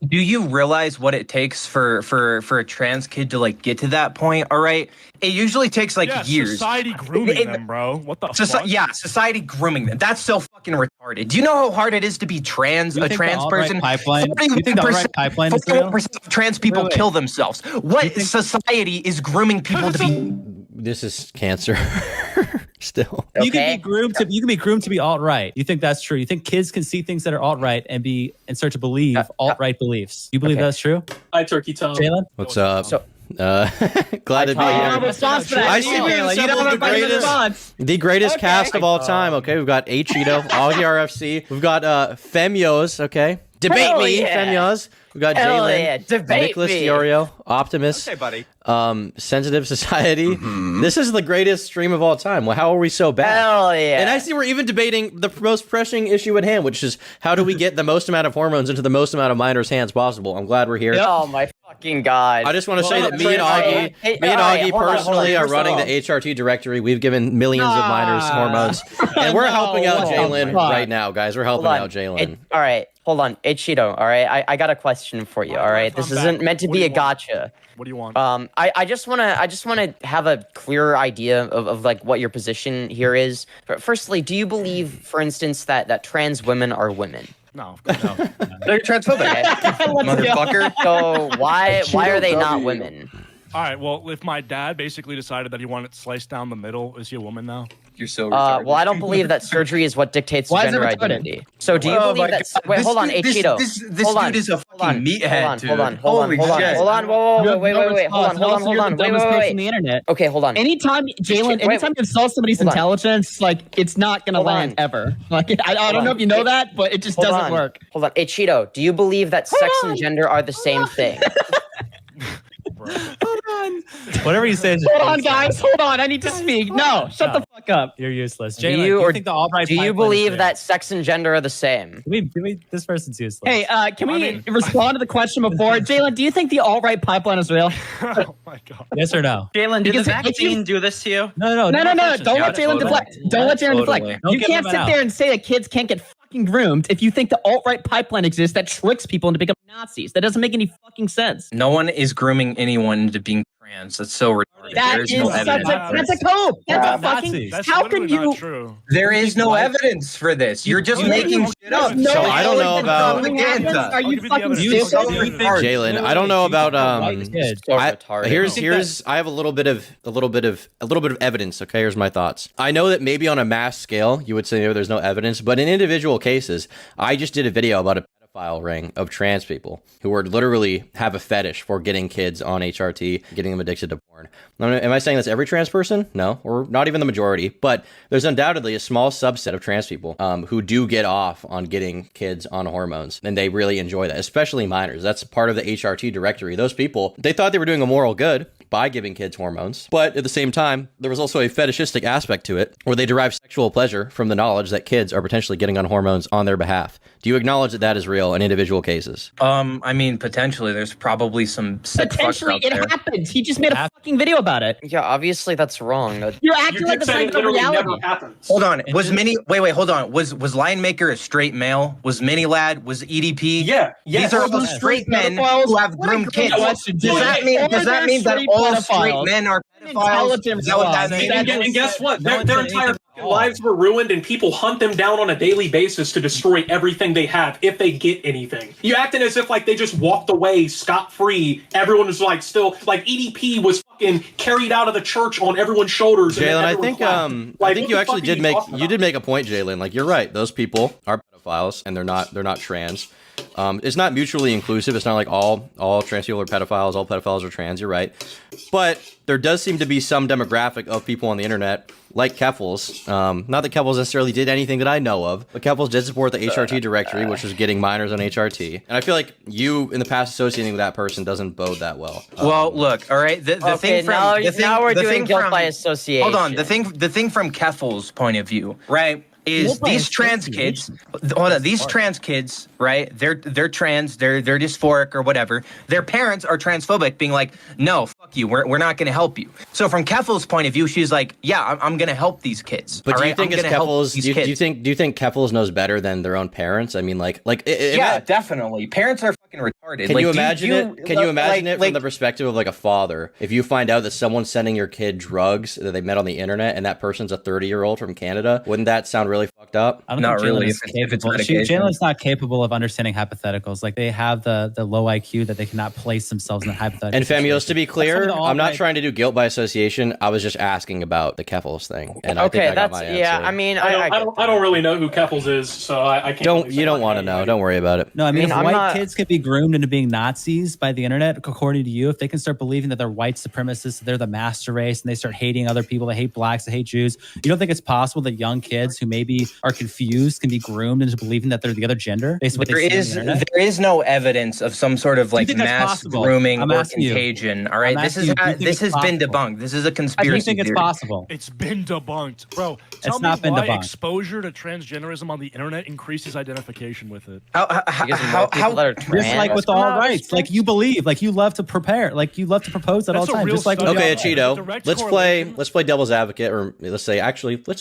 Do you realize what it takes for a trans kid to like get to that point? All right, it usually takes like years. Society grooming them, bro. What the fuck? Yeah, society grooming them. That's so fucking retarded. Do you know how hard it is to be trans? A trans person. 41% of trans people kill themselves. What society is grooming people to be? This is cancer. Still, you can be groomed to be alt-right. You think that's true? You think kids can see things that are alt-right and start to believe alt-right beliefs? You believe that's true? Hi, Turkey Tom. Jalyn, what's up? Glad to be here. I see we assembled the greatest cast of all time. Okay, we've got Cheeto, Augie RFC. We've got Femios. Okay, debate me, Femios. We've got Jalyn, Nicholas Diorio, Optimus. Okay, buddy. Sensitive Society. This is the greatest stream of all time. Well, how are we so bad? Hell yeah. And I see we're even debating the most pressing issue at hand, which is how do we get the most amount of hormones into the most amount of minors' hands possible? I'm glad we're here. Oh my fucking god. I just want to say that me and Augie personally are running the HRT directory. We've given millions of minors hormones. And we're helping out Jalyn right now, guys. We're helping out Jalyn. All right. Hold on. Cheeto, all right? I got a question for you, all right? This isn't meant to be a gotcha. What do you want? I just wanna have a clearer idea of like what your position here is. Firstly, do you believe, for instance, that trans women are women? No. They're transphobic, motherfucker. So why are they not women? All right, well, if my dad basically decided that he wanted it sliced down the middle, is he a woman now? You're so retarded. Well, I don't believe that surgery is what dictates gender identity. So do you believe that... Wait, hold on, Cheeto. This dude is a fucking meathead, dude. Hold on. Wait, hold on. Wait. The internet. Okay, hold on. Anytime you insult somebody's intelligence, like, it's not going to land ever. Like, I don't know if you know that, but it just doesn't work. Hold on. Cheeto, do you believe that sex and gender are the same thing? Hold on. Whatever you say. Hold on, guys. Hold on. I need to speak. No, shut the fuck up. You're useless. Do you believe that sex and gender are the same? This person's useless. Hey, can we respond to the question before? Jalyn, do you think the alt-right pipeline is real? Oh my god. Yes or no? Jalyn, did the vaccine do this to you? No. Don't let Jalyn deflect. Don't let Jalyn deflect. You can't sit there and say that kids can't get fucking groomed if you think the alt-right pipeline exists that tricks people into becoming Nazis. That doesn't make any fucking sense. No one is grooming anyone into being trans. That's so retarded. That There's is no such evidence. that's a cope. That's a fucking. How can you? True. There is no evidence for this. You're just making shit up. No, So I don't know about Are you fucking stupid? Jalen. I don't know about retarded. Here's I have a little bit of evidence. Okay, here's my thoughts. I know that maybe on a mass scale you would say there's no evidence, but in individual cases, I just did a video about a pedophile ring of trans people who are literally have a fetish for getting kids on HRT, getting them addicted to porn. Am I saying that's every trans person? No, or not even the majority, but there's undoubtedly a small subset of trans people who do get off on getting kids on hormones, and they really enjoy that, especially minors. That's part of the HRT directory. Those people, they thought they were doing a moral good by giving kids hormones, but at the same time, there was also a fetishistic aspect to it, where they derive sexual pleasure from the knowledge that kids are potentially getting on hormones on their behalf. Do you acknowledge that that is real in individual cases? I mean, potentially. There's probably some sick fucks out there. It happened. He just made a fucking video about it. Yeah, obviously that's wrong. You're acting like it's like the reality. Hold on. Was Mini? Wait. Hold on. Was Lion Maker a straight male? Was Mini Lad? Was EDP? Yeah. These are all straight men who have groomed kids. Does that mean that all straight men are pedophiles? Is that what that means? And guess what? Their entire lives were ruined, and people hunt them down on a daily basis to destroy everything they have if they get anything. You acting as if like they just walked away scot-free. Everyone was like still like EDP was fucking carried out of the church on everyone's shoulders. Jalen, I think you actually did make a point, Jalen. Like, you're right. Those people are pedophiles, and they're not trans. It's not mutually inclusive. It's not like all trans people are pedophiles, all pedophiles are trans. You're right. But there does seem to be some demographic of people on the internet, like Keffels. Not that Keffels necessarily did anything that I know of, but Keffels did support the HRT directory, which was getting minors on HRT. And I feel like you, in the past, associating with that person doesn't bode that well. Well, look, all right. The thing from now we're doing guilt by association. Hold on. The thing from Keffels' point of view, right? Is these trans kids, trans kids, right? They're trans, they're dysphoric or whatever. Their parents are transphobic, being like, no, fuck you, we're not going to help you. So from Keffel's point of view, she's like, yeah, I'm going to help these kids. But do you think Keffels? Do you think Keffels knows better than their own parents? I mean, yeah, definitely. Parents are fucking retarded. Can you imagine it? Can you imagine it from the perspective of like a father? If you find out that someone's sending your kid drugs that they met on the internet, and that person's a 30-year-old from Canada, wouldn't that sound really fucked up? I don't think Jalen's not capable of understanding hypotheticals. Like, they have the low IQ that they cannot place themselves in a hypothetical. And Famios, to be clear, I'm not trying to do guilt by association. I was just asking about the Keffels thing, and I think I got my answer. Yeah, I mean, I don't really know who Keffels is, so I can't. You don't want to know. Don't worry about it. No, I mean, if white kids can be groomed into being Nazis by the internet, according to you, if they can start believing that they're white supremacists, they're the master race, and they start hating other people, they hate blacks, they hate Jews, you don't think it's possible that young kids who maybe are confused can be groomed into believing that they're the other gender? There is no evidence of some sort of like mass grooming or contagion. All right, this has been debunked. This is a conspiracy. I think it's possible. It's been debunked, bro. Tell it's me not been why debunked. Exposure to transgenderism on the internet increases identification with it. Just like with all rights, like you believe, like you love to prepare, like you love to propose at all time. Just like okay, Cheeto, let's play devil's advocate, or let's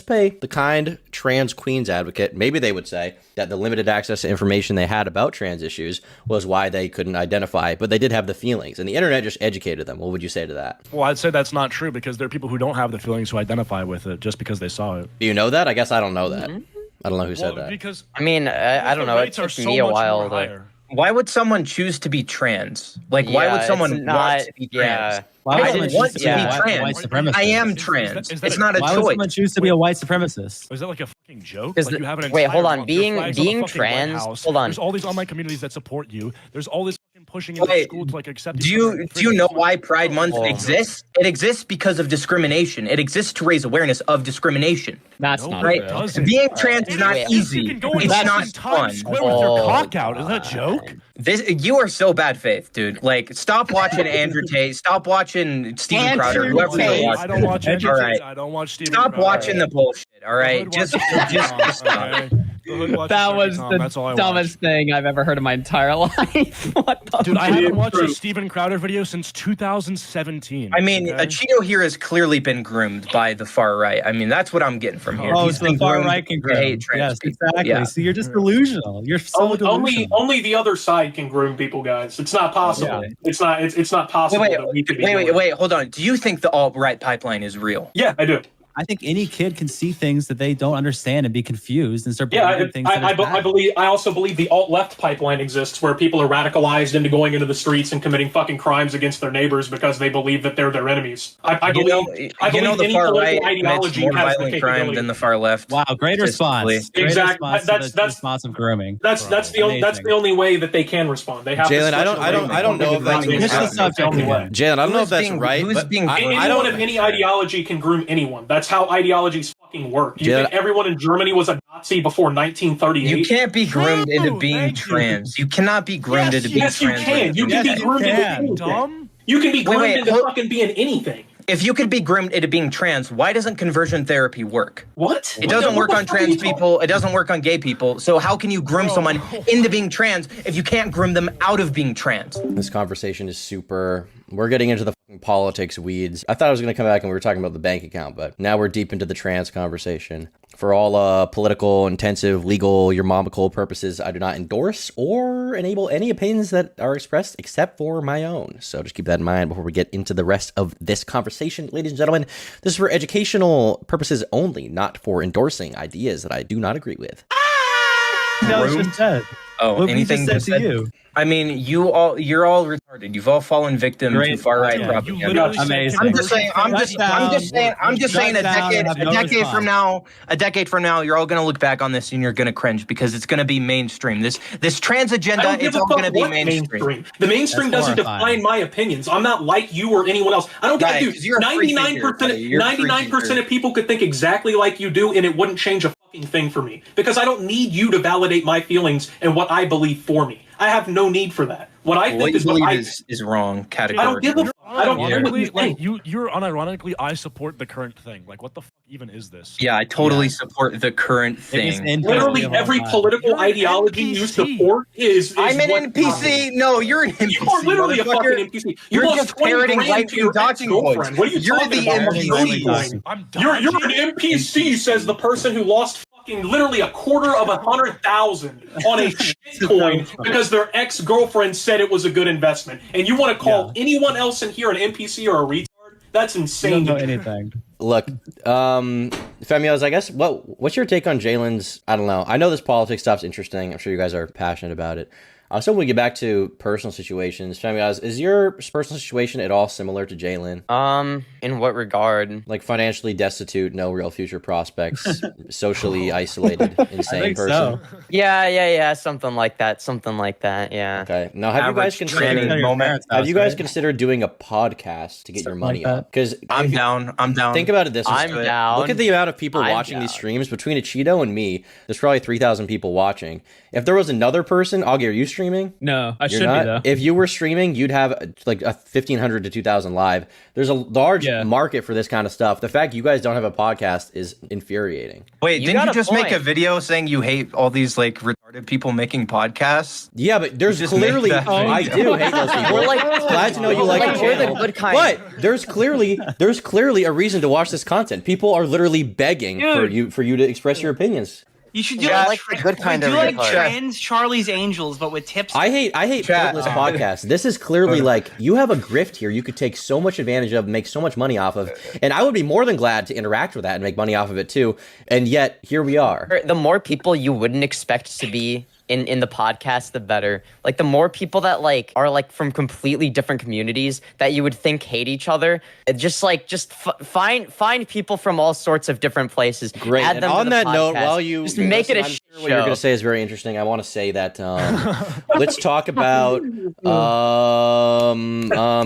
play the kind trans queen's advocate. Maybe they would say that the limited access to information they had about trans issues was why they couldn't identify, but they did have the feelings, and the internet just educated them. What would you say to that? Well, I'd say that's not true, because there are people who don't have the feelings who identify with it just because they saw it. Do you know that? I guess I don't know that. I don't know who said that. Because I mean, I don't know. It took me a while. Why would someone choose to be trans? Like, why would someone want to be trans? I don't want to be trans. I am trans. It's not a choice. Why would someone choose to be a white supremacist? Is that like a fucking joke? Like you have an wait, hold on. your Being trans. Hold on. There's all these online communities that support you. There's all this fucking pushing into school to like accept. Do you know why Pride Month exists? It exists because of discrimination. It exists to raise awareness of discrimination. That's not right. Being trans is not easy. It's not fun. Square with your cock out. Is that a joke? You are so bad faith, dude. Like, stop watching Andrew Tate. Stop watching Steven Crowder. Whoever you're watching. I don't watch Andrew All Tate. right. I don't watch Steven Stop Crowder. watching the bullshit. All right, just stop. That was the dumbest thing I've ever heard in my entire life. What the Dude, I fuck? haven't watched a Steven Crowder video since 2017. I mean, okay? a Cheeto here has clearly been groomed by the far right. I mean, that's what I'm getting from here. Oh, He's so been the far groomed right can to groom. hate trans Yes, people. exactly. Yeah. See, you're just delusional. You're so delusional. Only the other side can groom people, guys. It's not possible. Yeah. It's not possible Wait, that we could be doing wait, hold on. Do you think the alt-right pipeline is real? Yeah, I do. I think any kid can see things that they don't understand and be confused and start Yeah, believing things that I is bad. believe. I also believe the alt-left pipeline exists, where people are radicalized into going into the streets and committing fucking crimes against their neighbors because they believe that they're their enemies. I believe the any far political right commits ideology more has the violent crime capability. than the far left. Wow, great response. Great Exactly. response to the response of grooming. That's the only way that they can respond. They have Jalen, to I don't know if that's Jalen, I don't know if that's right. But anyone of any ideology can groom anyone. That's how ideologies fucking work. You think everyone in Germany was a Nazi before 1938? You can't be groomed into being trans. You cannot be groomed into being trans. Yes, you can. You can be groomed into anything. You can be groomed into fucking being anything. If you could be groomed into being trans, why doesn't conversion therapy work? What? It doesn't work on trans people. It doesn't work on gay people. So how can you groom someone into being trans if you can't groom them out of being trans? This conversation is super... We're getting into the fucking politics weeds. I thought I was going to come back and we were talking about the bank account, but now we're deep into the trans conversation. For all political, intensive, legal, your mamical purposes, I do not endorse or enable any opinions that are expressed except for my own. So just keep that in mind before we get into the rest of this conversation. Ladies and gentlemen, this is for educational purposes only, not for endorsing ideas that I do not agree with. No, it's just said. Oh, What we anything just said to said? you. I mean, you're all retarded. You've all fallen victim to far right propaganda. Amazing. I'm just saying. I'm just saying. A decade from now, you're all gonna look back on this and you're gonna cringe because it's gonna be mainstream. This trans agenda, it's all gonna be mainstream. The mainstream doesn't define my opinions. I'm not like you or anyone else. I don't get to. 99% of people could think exactly like you do, and it wouldn't change a fucking thing for me because I don't need you to validate my feelings and what I believe for me. I have no need for that. What I think is what I is wrong. I don't give a fuck. I don't care what you think. You're unironically, I support the current thing. Like, what the fuck even is this? Yeah, I totally support the current thing. Literally every political ideology you support is I'm an NPC. No, you're an NPC. You are literally a fucking NPC. You're lost just 20 parroting grand to your talking ex-girlfriend. What are you You're talking the about? NPC. You're an NPC, says the person who lost fucking literally $250,000 on a shit coin because their ex-girlfriend said it was a good investment. And you want to call anyone else in here an NPC or a retard? That's insane. You don't know anything. Look, Femios, I guess, what's your take on Jalen's, I don't know. I know this politics stuff's interesting. I'm sure you guys are passionate about it. So when we get back to personal situations, Femios, is your personal situation at all similar to Jalyn? In what regard? Like financially destitute, no real future prospects, socially isolated, insane person. So. Yeah, something like that. Yeah. Okay. Now, have you guys considered doing a podcast to get your money up? Because I'm down. Think about it this way. I'm down. Look at the amount of people watching these streams. Between a Cheeto and me, there's probably 3,000 people watching. If there was another person, Augie, are you streaming? No, I should be though. If you were streaming, you'd have like a 1,500 to 2,000 live. There's a large market for this kind of stuff. The fact you guys don't have a podcast is infuriating. Wait, didn't you just make a video saying you hate all these like retarded people making podcasts? Yeah, but there's clearly I do hate those people. Glad to know you like the channel. But there's clearly a reason to watch this content. People are literally begging for you to express your opinions. You should do like the good kind of like trans Charlie's Angels, but with tips. I hate pointless podcasts. This is clearly like you have a grift here. You could take so much advantage of, make so much money off of, and I would be more than glad to interact with that and make money off of it too. And yet here we are. The more people you wouldn't expect to be in the podcast, the better. Like the more people that like are like from completely different communities that you would think hate each other, find people from all sorts of different places. Great. Add and them on to the that podcast. note, while you just make it a I'm shit sure what you're going to say is very interesting. I want to say that let's talk about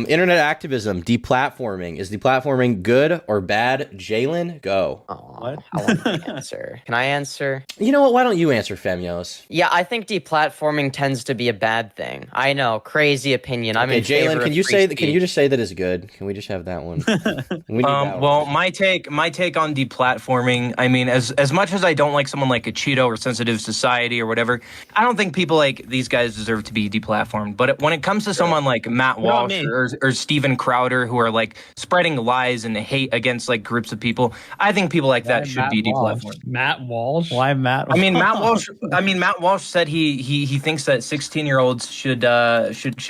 internet activism, deplatforming. Is deplatforming good or bad? Jalen, go. What? I want to answer. Can I answer? You know what? Why don't you answer, Femios? Yeah, I think deplatforming tends to be a bad thing. I know, crazy opinion. I'm in favor Jalen, of can you free say speech. can you just say that is good? Can we just have that one? We need Well, my take on deplatforming. I mean, as much as I don't like someone like a Cheeto or sensitive society or whatever. I don't think people like these guys deserve to be deplatformed. But when it comes to someone like Matt Walsh or Steven Crowder, who are like spreading lies and hate against like groups of people, I think people like that should be deplatformed. Matt Walsh? Why Matt? I mean, Matt Walsh said he thinks that 16-year-olds should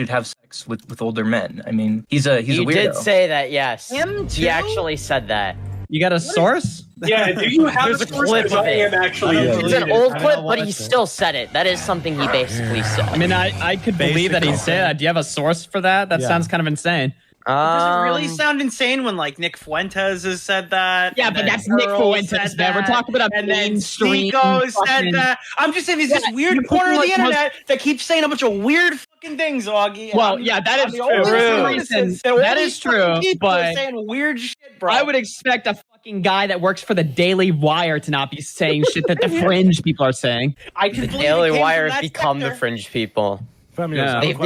have sex with older men. I mean, he's a weirdo. He did say that, yes. Him too? He actually said that. You got a source? Yeah, do you have There's a a clip source? of it. It's an old clip, but he watch it. still said it. That is something he basically said. I mean, I could believe that he said that. Do you have a source for that? That sounds kind of insane. Does it really sound insane when like Nick Fuentes has said that? Yeah, and but then that's Nick Earl Fuentes, said man. We're that, talking about a and then mainstream Nico said fucking- that. I'm just saying there's this weird corner of the internet that keeps saying a bunch of weird fucking things, Augie. Well, yeah, that is true. That is true, but saying weird shit, bro. I would expect a fucking guy that works for the Daily Wire to not be saying shit that the fringe people are saying. The Daily Wire have become the fringe people. Yeah. They've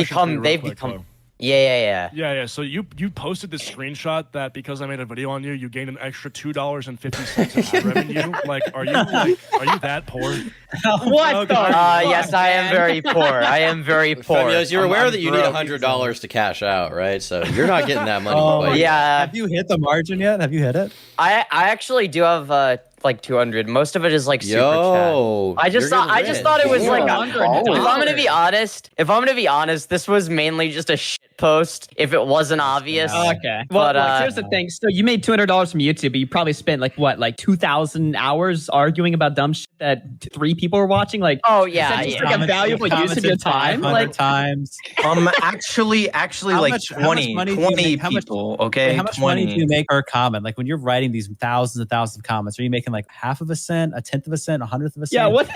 become. Yeah. So you posted this screenshot that because I made a video on you, you gained an extra $2.50 in ad revenue. Like, are you that poor? What? Yes, I am very poor. I am very poor. Femios, you're aware that you need broke. $100 to cash out, right? So you're not getting that money. Oh, quite yet. yeah. Have you hit the margin yet? Have you hit it? I actually do have like 200. Most of it is like super chat. I just thought it was like if I'm gonna be honest, this was mainly just a shit post if it wasn't obvious. Okay. Well, But here's the thing. So you made $200 from YouTube, but you probably spent like 2,000 hours arguing about dumb shit that 3 people were watching. Like, oh is yeah, that just like a valuable use of your time? Like times. Actually, like 20 people. Okay, How much 20. money do you make per comment? Like when you're writing these thousands and thousands of comments, are you making like half of a cent, a tenth of a cent, 100th of a cent? Yeah, what?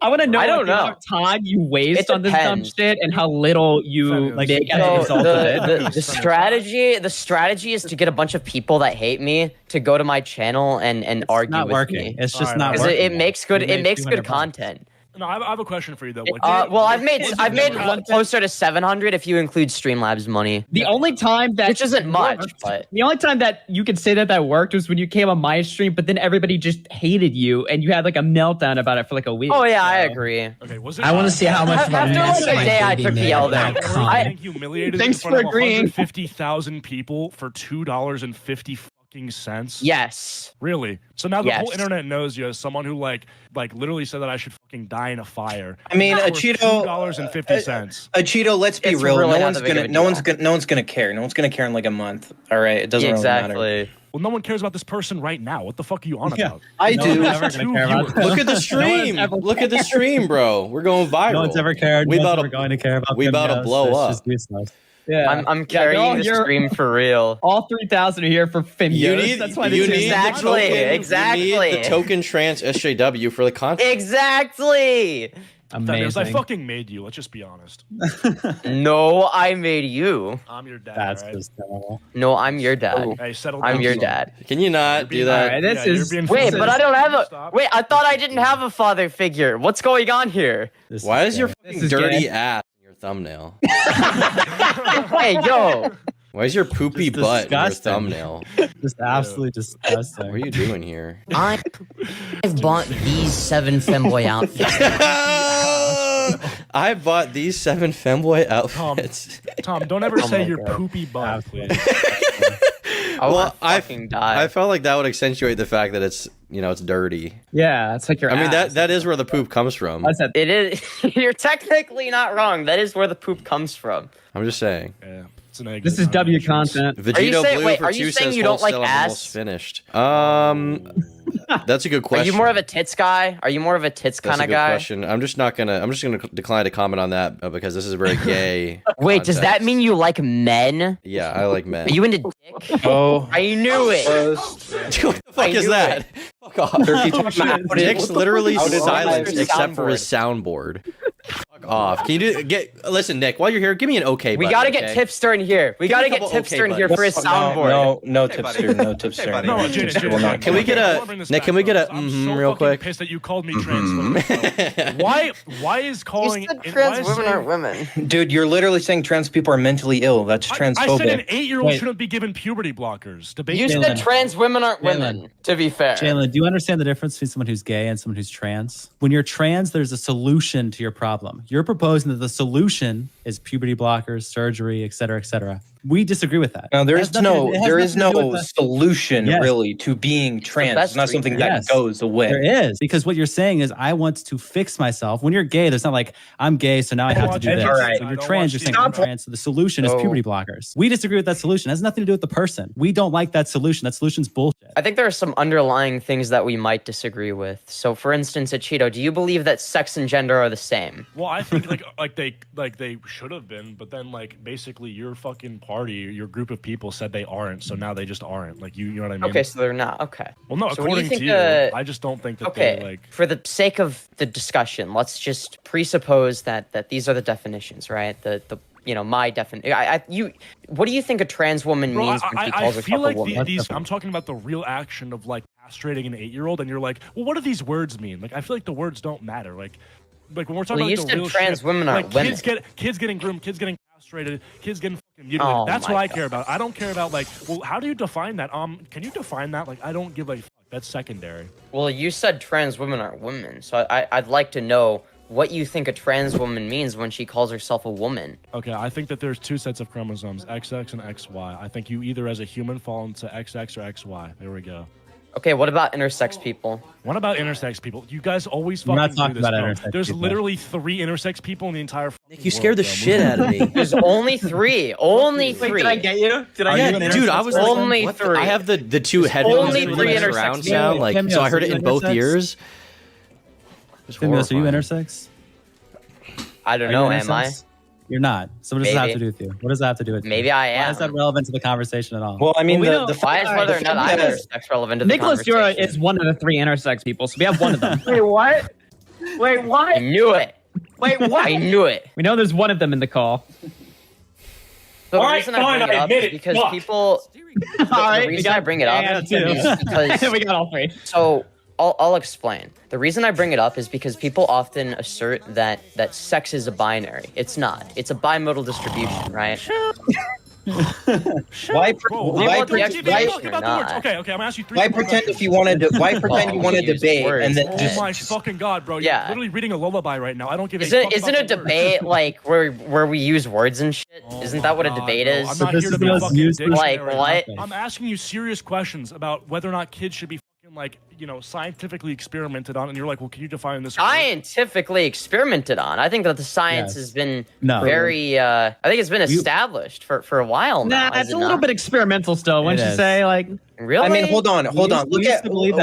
I want to know. I don't the amount of time you waste on this dumb shit and how little you make as a result of it. The strategy is to get a bunch of people that hate me to go to my channel and argue not with working. me. It's just not because working. it makes good. You It made makes good 200 content. No, I have a question for you though. Well, I've made one closer to 700 if you include Streamlabs money. The only time that which isn't much, but the only time that you could say that worked was when you came on my stream, but then everybody just hated you and you had like a meltdown about it for like a week. Oh yeah, I agree. Okay, I want to see how much of a After mess like a my day, I baby took the made L with there. that comment. I humiliated Thanks in front for of agreeing. 150,000 people for $2.50 cents. Yes. Really? So now the Yes. whole internet knows you as someone who like literally said that I should fucking die in a fire. I mean, For Cheeto. $2.50. Cheeto, let's be It's real. really No not one's that big of gonna, a no one's deal. gonna, no one's gonna care. No one's gonna care in like a month. All right, it doesn't really matter. Exactly. Well, no one cares about this person right now. What the fuck are you on about? I No do. one's ever gonna care about Look at the stream. Look at the stream, bro. We're going viral. No one's ever cared. We no one's about ever to going to care about. we about to Femios. blow It's up. just useless. Yeah, I'm carrying the stream for real. All 3,000 are here for Femios. You need, That's why you the need Exactly, the token, exactly. You need the token trans SJW for the content. Exactly. Femios, I Amazing. fucking made you. Let's just be honest. No, I made you. I'm your dad. That's right? just terrible. No, I'm your dad. Hey, settle I'm down, your son. dad. Can you not do that? Alright, this Yeah, is- you're being Wait, fucking- but I don't have a. Stop. Wait, I thought I didn't have a father figure. What's going on here? This Why is is your gay. fucking is dirty gay. ass in your thumbnail? Hey, yo. Why is your poopy Just butt in your disgusting. thumbnail? just absolutely disgusting? What are you doing here? I've bought these 7 femboy outfits. I bought these 7 femboy outfits. Tom, don't ever Oh say my your God. poopy butt, please. I Well, want to fucking die. I felt like that would accentuate the fact that it's it's dirty. Yeah, it's like your I mean ass. that is where the poop comes from. That's it. It is. You're technically not wrong. That is where the poop comes from. I'm just saying. Yeah, it's an egg. This is W content. Vegito saying- Blue wait, for are you 2 saying says you don't like wholesale and almost ass? finished. That's a good Are question. you more of a tits guy? Are you more of a tits That's kind a of good guy? question. I'm just gonna decline to comment on that because this is a very gay. Wait, does that context. mean you like men? Yeah, I like men. Are you into dick? Oh, I knew it. what the fuck is knew that? Fuck off. Turkey talk. Nick's literally How did- silent How did- except for his soundboard. Fuck off. Can you listen, Nick, while you're here, give me an okay button. We gotta get Tipster in here. We gotta get Tipster in here for his soundboard. No Tipster, no Tipster. No, Jaden, Can we get a Nick? Can we get a real quick? Pissed that you called me trans women. Why is calling? You said trans women aren't women. Dude, you're literally saying trans people are mentally ill. That's transphobic. I said an 8-year-old shouldn't be given puberty blockers. You said trans women aren't women. To be fair, Jalyn, do you understand the difference between someone who's gay and someone who's trans? When you're trans, there's a solution to your problem. You're proposing that the solution is puberty blockers, surgery, et cetera, et cetera. We disagree with that. No, there is no solution really to being trans. It's not something that goes away. There is, because what you're saying is I want to fix myself. When you're gay, there's not like I'm gay, so now I have to do this. When you're trans, you're saying I'm trans, so the solution is puberty blockers. We disagree with that solution. It has nothing to do with the person. We don't like that solution. That solution's bullshit. I think there are some underlying things that we might disagree with. So, for instance, at Cheeto, do you believe that sex and gender are the same? Well, I think like they should have been, but then basically your fucking party, your group of people said they aren't, so now they just aren't. You know what I mean? Okay, so they're not. Okay. Well, no, so according to you, I just don't think that they're for the sake of the discussion, let's just presuppose that these are the definitions, right? My definition. What do you think a trans woman means when she calls herself a woman? I'm talking about the real action of castrating an 8-year-old, and you're like, well, what do these words mean? I feel like the words don't matter. When we're talking about the real trans women aren't women. Kids getting groomed, kids getting castrated, kids getting fucking mutilated. That's what I care about. I don't care about well, how do you define that? Can you define that? I don't give a fuck. That's secondary. Well, you said trans women aren't women, so I'd like to know what you think a trans woman means when she calls herself a woman. Okay, I think that there's 2 sets of chromosomes, XX and XY. I think you either as a human fall into XX or XY. There we go. Okay, what about intersex people? What about intersex people? You guys always fucking do this, bro. There's literally 3 intersex people in the entire Nick, you scared the shit out of me. There's only 3. Only 3. Wait, did I get you? Dude, I was only 3. I have the 2 headphones only with 3 surround sound, so I heard it in both ears. Femios, are you intersex? I don't know, am I? You're not. So what does that have to do with you? What does that have to do with you? Maybe I am. Why is that relevant to the conversation at all? Well, I mean, why is whether or not I'm intersex relevant to the Nicholas conversation? Dura is one of the 3 intersex people, so we have one of them. Wait, what? Wait, what? I knew it. Wait, what? I knew it. We know there's one of them in the call. So the reason I bring it up is because people... The reason I bring it up is because... We got all 3. So... I'll explain. The reason I bring it up is because people often assert that sex is a binary. It's not. It's a bimodal distribution, right? Why pretend if you wanted to? Why pretend you want to debate and then just? Oh my fucking god, bro! You're literally reading a lullaby right now. I don't give a fuck. Isn't a debate where we use words and shit? Isn't that what a debate is? I'm not here to be a fucking dick. What? I'm asking you serious questions about whether or not kids should be scientifically experimented on, and you're like, well, can you define this? Scientifically experimented on. I think that the science has been very. I think it's been established for a while now. Nah, it's a little bit experimental still. Wouldn't you say Really? I mean, hold on. Look at. Wait.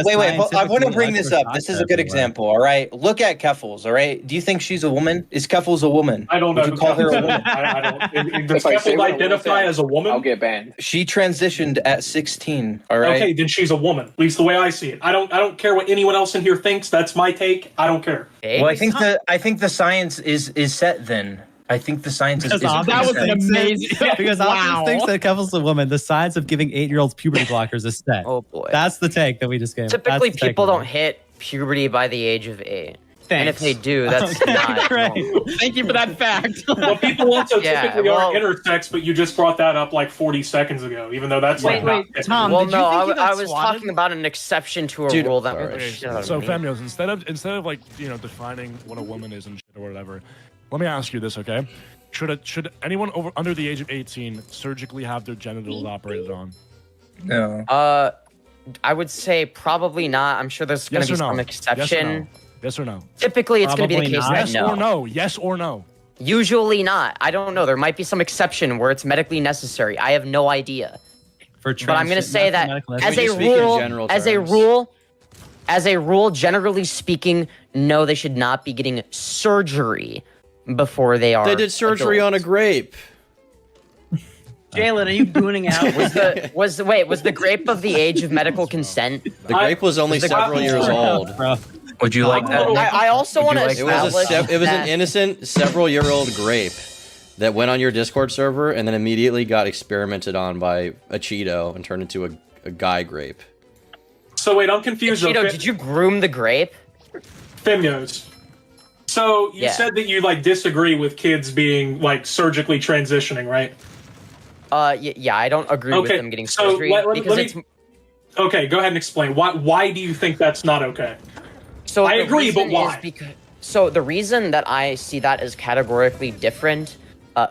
I want to bring this up. This is a good example. All right. Look at Keffels. All right. Do you think she's a woman? Is Keffels a woman? I don't know. Would you call her a woman? I don't. Does Keffels identify as a woman? I'll get banned. She transitioned at 16. All right. Okay, then she's a woman. At least the way I see it. I don't care what anyone else in here thinks. That's my take. I don't care. Well, I think the science is set then. I think the science is that was an amazing because Optimus thinks that Keffels is a woman. The science of giving 8-year-olds puberty blockers is set. Oh boy, that's the take that we just gave. Typically, people don't hit puberty by the age of 8. Thanks. And if they do, that's not great. Thank you for that fact. Well, people also typically are intersex, but you just brought that up 40 seconds ago, even though that's Tom. Well, no, I was talking about an exception to a rule that. So, Femios, instead of defining what a woman is and shit or whatever. Let me ask you this, okay? Should anyone under the age of 18 surgically have their genitals operated on? No. I would say probably not. I'm sure there's going to be some exception. Yes or no? Typically, it's going to be the case that no. Yes or no? Usually not. I don't know. There might be some exception where it's medically necessary. I have no idea. But I'm going to say that as a rule, generally speaking, no, they should not be getting surgery before they are. They did surgery on a grape. Jalyn, are you gooning out? Was the grape of the age of medical consent? The grape was only several years old. Bro. Would you like that? I also want to establish it was an innocent several-year-old grape that went on your Discord server and then immediately got experimented on by a Cheeto and turned into a guy grape. So wait, I'm confused. Cheeto, did you groom the grape? Fimgos. So you said that you like disagree with kids being like surgically transitioning, right? Yeah, I don't agree with them getting surgery Okay, go ahead and explain. Why do you think that's not okay? So I agree, but why? So the reason that I see that as categorically different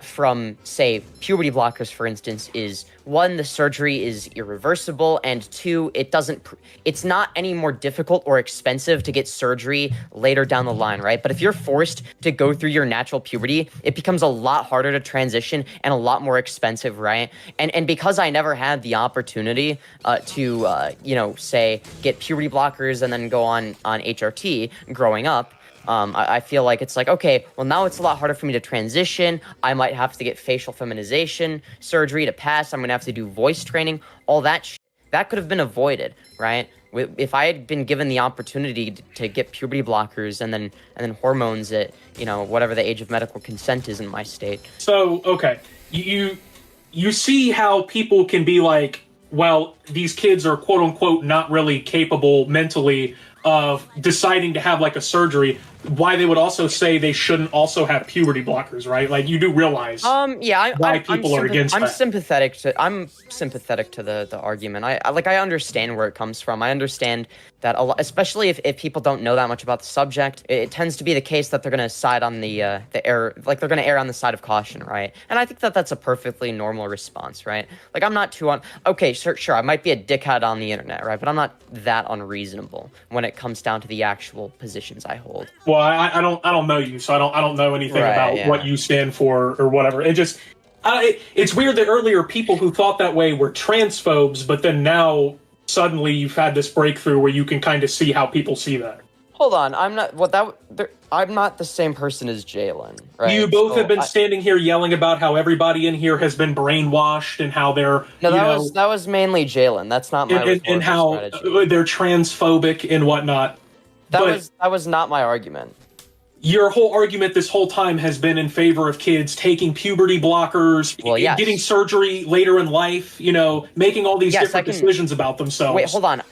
from, say, puberty blockers, for instance, is one, the surgery is irreversible, and two, it's not any more difficult or expensive to get surgery later down the line, right? But if you're forced to go through your natural puberty, it becomes a lot harder to transition and a lot more expensive, right? And because I never had the opportunity to, say, get puberty blockers and then go on HRT growing up, I feel like it's like, okay, well, now it's a lot harder for me to transition. I might have to get facial feminization surgery to pass. I'm going to have to do voice training. All that shit. That could have been avoided, right? If I had been given the opportunity to get puberty blockers and then hormones at, whatever the age of medical consent is in my state. So, okay. You see how people can be like, well, these kids are quote unquote not really capable mentally of deciding to have like a surgery, why they would also say they shouldn't also have puberty blockers, right? Like you do realize why people are against that. I'm sympathetic to the argument. I understand where it comes from. I understand that especially if people don't know that much about the subject, it tends to be the case that they're going to side on the error, like they're going to err on the side of caution, right? And I think that that's a perfectly normal response, right? Like I'm not too okay, sure, I might be a dickhead on the internet, right? But I'm not that unreasonable when it comes down to the actual positions I hold. Well, I don't know you, so I don't know anything about what you stand for or whatever. It just it's weird that earlier people who thought that way were transphobes, but then now suddenly you've had this breakthrough where you can kind of see how people see that. Hold on, I'm not the same person as Jalyn, right? You both have been standing here yelling about how everybody in here has been brainwashed and how they're that was mainly Jalyn. That's not my and how they're transphobic and whatnot. That was not my argument. Your whole argument this whole time has been in favor of kids taking puberty blockers, getting surgery later in life, making all these different decisions about themselves. Wait, hold on.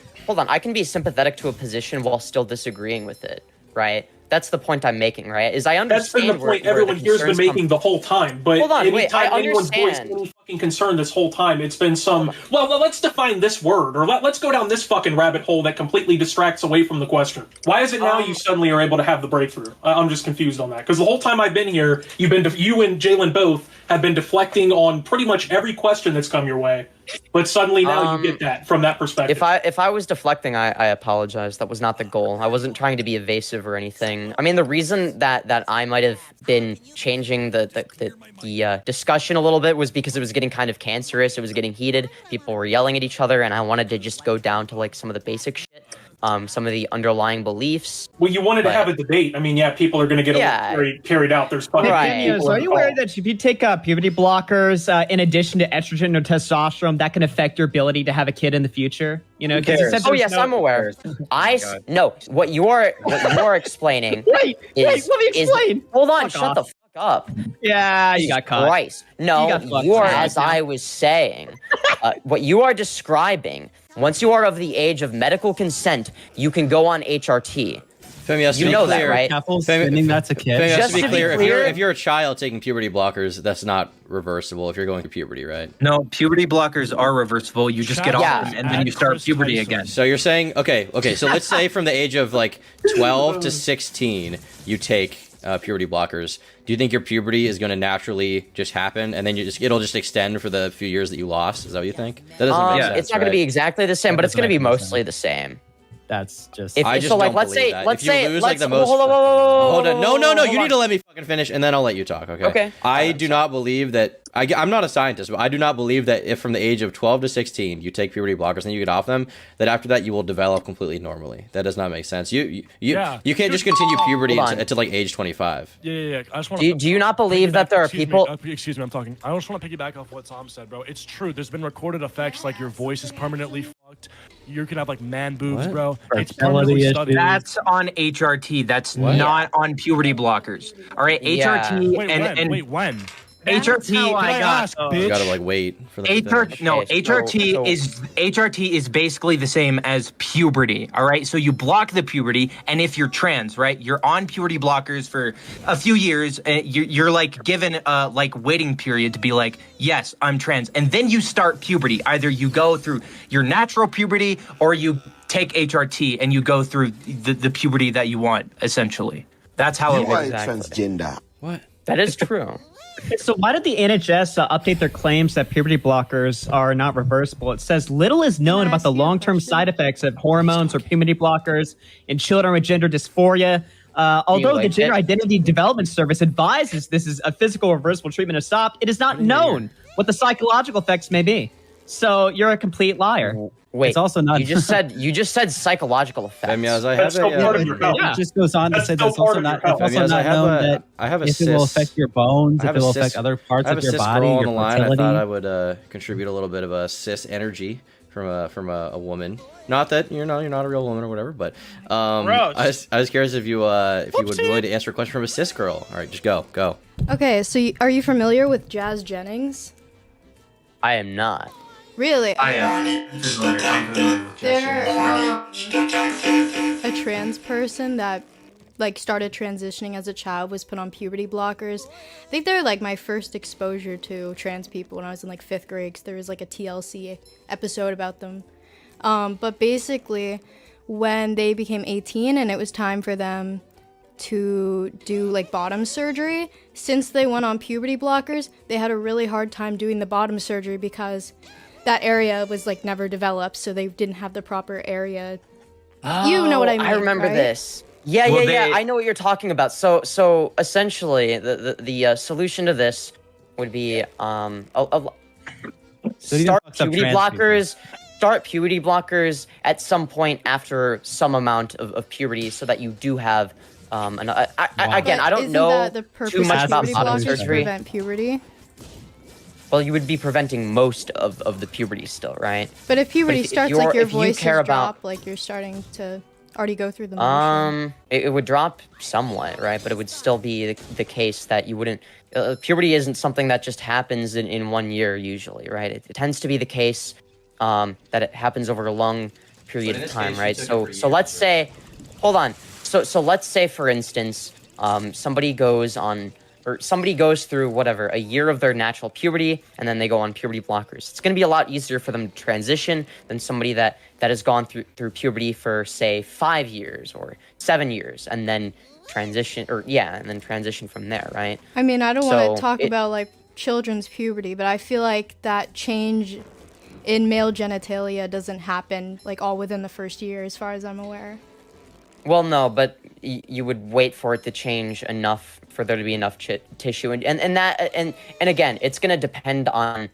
I can be sympathetic to a position while still disagreeing with it, right? That's the point I'm making, right? Is I understand. That's been the point everyone here's been making the whole time. But hold on, anytime anyone's voiced any fucking concern this whole time, it's been well, let's define this word, or let's go down this fucking rabbit hole that completely distracts away from the question. Why is it now you suddenly are able to have the breakthrough? I'm just confused on that. Because the whole time I've been here, you and Jalyn both have been deflecting on pretty much every question that's come your way. But suddenly now you get that from that perspective. If I was deflecting, I apologize. That was not the goal. I wasn't trying to be evasive or anything. I mean, the reason that I might have been changing the discussion a little bit was because it was getting kind of cancerous. It was getting heated. People were yelling at each other, and I wanted to just go down to like some of the basic shit. Some of the underlying beliefs. Well, you wanted to have a debate. I mean, people are going to get carried out. There's fucking people. Are you aware that if you take puberty blockers in addition to estrogen or testosterone, that can affect your ability to have a kid in the future? I'm aware. What you are explaining. Wait, let me explain. Hold on, shut the fuck up. Yeah, you got caught. Christ. No, as I was saying, what you are describing. Once you are of the age of medical consent, you can go on HRT. You know that, right? That's a kid. Just to be clear, if you're a child taking puberty blockers, that's not reversible if you're going through puberty, right? No, puberty blockers are reversible. You just get off them and then you start puberty again. So you're saying, okay, so let's say from the age of like 12 to 16, you take puberty blockers. Do you think your puberty is going to naturally just happen and then it'll just extend for the few years that you lost? Is that what you think? That doesn't make sense. It's not going to be exactly the same, but it's going to be mostly the same. That's just. Let's say hold on. No. You need to let me fucking finish, and then I'll let you talk. Okay. Okay. I do not believe that I'm not a scientist, but I do not believe that if from the age of 12 to 16 you take puberty blockers and you get off them, that after that you will develop completely normally. That does not make sense. You can't just continue puberty to like age 25. Yeah. I just want do you not believe that there are people? Excuse me, I'm talking. I just want to piggyback off what Tom said, bro. It's true. There's been recorded effects like your voice is permanently fucked. You can have like man boobs, bro. It's permanently studied. That's on HRT. That's not on puberty blockers. All right, HRT Wait, when? HRT, I gotta like wait for them. HRT is basically the same as puberty. All right, so you block the puberty, and if you're trans, right, you're on puberty blockers for a few years. You're like given a like waiting period to be like, yes, I'm trans, and then you start puberty. Either you go through your natural puberty, or you take HRT and you go through the puberty that you want. Essentially, that's how it works. Transgender. What? That is true. So why did the NHS update their claims that puberty blockers are not reversible? It says little is known about the long-term side effects of hormones or puberty blockers in children with gender dysphoria. Although the Gender Identity Development Service advises this is a physical reversible treatment of SOP, it is not known what the psychological effects may be. So you're a complete liar. Wait, it's also not. You just said psychological effects. It just goes on to say that's also not. It's also not known that I have a if it will affect your bones, if it will affect other parts of your body, your fertility. I thought I would contribute a little bit of a cis energy from a woman. Not that you're not a real woman or whatever, but I was curious if you would be willing to answer a question from a cis girl. All right, just go. Okay, so are you familiar with Jazz Jennings? I am not. Really? I am. They're a trans person that like started transitioning as a child, was put on puberty blockers. I think they're like my first exposure to trans people when I was in like 5th grade, 'cause there was like a TLC episode about them. But basically, when they became 18 and it was time for them to do like bottom surgery, since they went on puberty blockers, they had a really hard time doing the bottom surgery because that area was like never developed, so they didn't have the proper area. You know what I mean? I remember right? this. Yeah. I know what you're talking about. So essentially, the solution to this would be start puberty blockers at some point after some amount of puberty, so that you do have. Again, I don't know too much about bottom surgery. Prevent puberty. Well, you would be preventing most of the puberty still, right? But if puberty starts, like your voice drop, like you're starting to already go through the motion. It would drop somewhat, right? But it would still be the case that you wouldn't. Puberty isn't something that just happens in 1 year usually, right? It tends to be the case that it happens over a long period of time, right? So let's say, hold on. So let's say, for instance, somebody goes through whatever, a year of their natural puberty, and then they go on puberty blockers. It's going to be a lot easier for them to transition than somebody that has gone through puberty for, say, 5 years or 7 years, and then transition from there, right? I mean, I don't want to talk about like children's puberty, but I feel like that change in male genitalia doesn't happen like all within the first year, as far as I'm aware. Well, no, but you would wait for it to change enough for there to be enough tissue, and again, it's going to depend on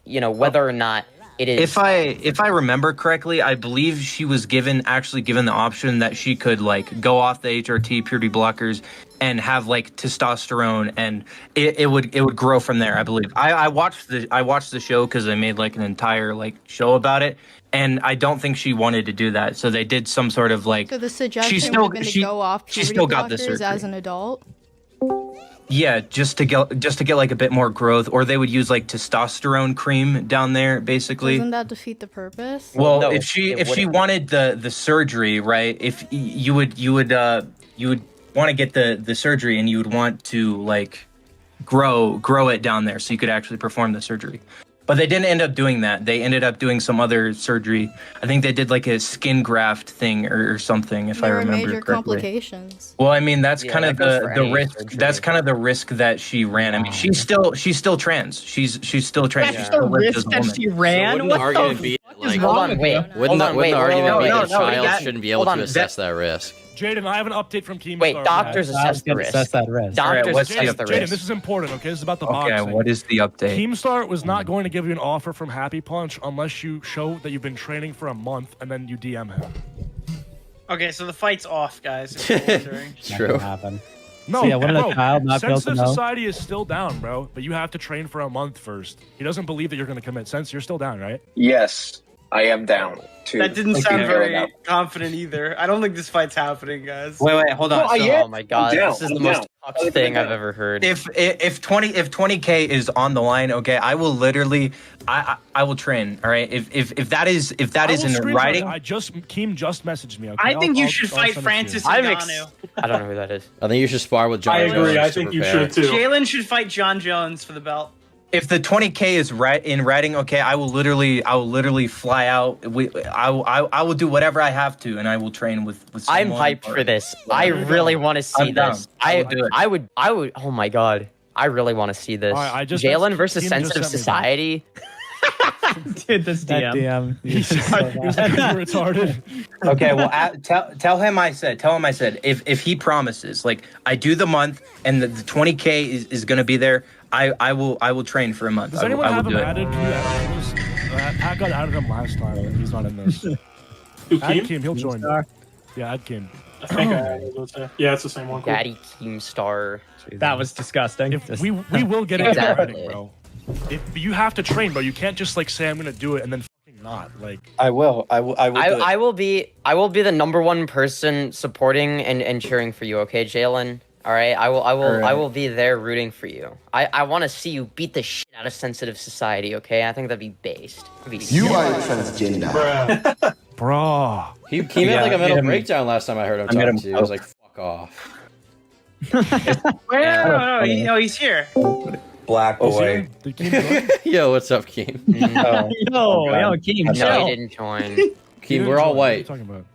whether or not it is. If I remember correctly, I believe she was given the option that she could like go off the HRT puberty blockers and have like testosterone, and it would grow from there. I believe. I watched the show because they made like an entire like show about it. And I don't think she wanted to do that, so they did some sort of like. So the suggestion would have been to go off puberty blockers as an adult. Yeah, just to get like a bit more growth, or they would use like testosterone cream down there, basically. Doesn't that defeat the purpose? Well, no, if she wanted the surgery, right? If you would want to get the surgery, and you would want to like grow it down there, so you could actually perform the surgery. But they didn't end up doing that. They ended up doing some other surgery. I think they did like a skin graft thing or something, if I remember major correctly. Complications. Well, I mean, that's kind of the risk. Surgery. That's kind of the risk that she ran. I mean, she's still trans. She's still trans. That's the risk that she ran. What the Like, hold on, wait. Wouldn't the argument be that a child that- shouldn't be able hold to on, assess that risk? Jaden, I have an update from Keemstar. Wait, doctors assess the risk. Doctors assess the Jaden, risk. this is important, okay? This is about the Okay, boxing. what is the update? Keemstar was not going to give you an offer from Happy Punch unless you show that you've been training for a month and then you DM him. Okay, so the fight's off, guys. If you're wondering. It's true. No, So yeah, what did bro, a child not be able to Sensitive know? Society is still down, bro, but you have to train for a month first. He doesn't believe that you're going to commit. Sense, you're still down, right? Yes, I am down. That didn't sound very confident either. I don't think this fight's happening, guys. Wait, hold on. Oh my god, this is the most toxic thing I've ever heard. If 20K is on the line, okay, I will literally, I will train. All right, if that is in writing. Keem just messaged me. Okay? I think you should I'll fight send it to Francis you. Ngannou. I don't know who that is. I think you should spar with John. I agree. Jones I to think you prepare. should too. Jalyn should fight John Jones for the belt. If the 20K is in writing, okay, I will literally fly out. I will do whatever I have to, and I will train with I'm someone hyped for this. I really want to see I'm down. this. I will do it. I would. Oh my god, I really want to see this. All right, Jalen versus Keem just Sensitive sent me Society. Dude, this That DM. DM. He's so bad. retarded. Okay, well, tell him I said if he promises, like I do the month and the 20K is gonna be there, I will train for a month. Does I anyone will have him do it. added? Can you add him? Pat got added him last time, and he's not in this. Who, Add Keem? Keem, he'll join. Yeah, add Keem. I think yeah, it's the same one. Cool. Daddy Keemstar. That was disgusting. We will get it in Exactly. writing, bro. You have to train, bro. You can't just like say I'm gonna do it and then fucking not. Like I will. Do it. I will be the #1 person supporting and cheering for you. Okay, Jalen. All right. I will be there rooting for you. I want to see you beat the shit out of Sensitive Society. Okay. I think that'd be based. You are transgender. Bro. He had like a mental breakdown last time I heard him talking to you. He was like, "Fuck off." Well, no, he's here. Black boy. Yo, what's up, Keem? Yo, Keem, No, chill. he didn't join. Keem, we're all white. What are you talking about?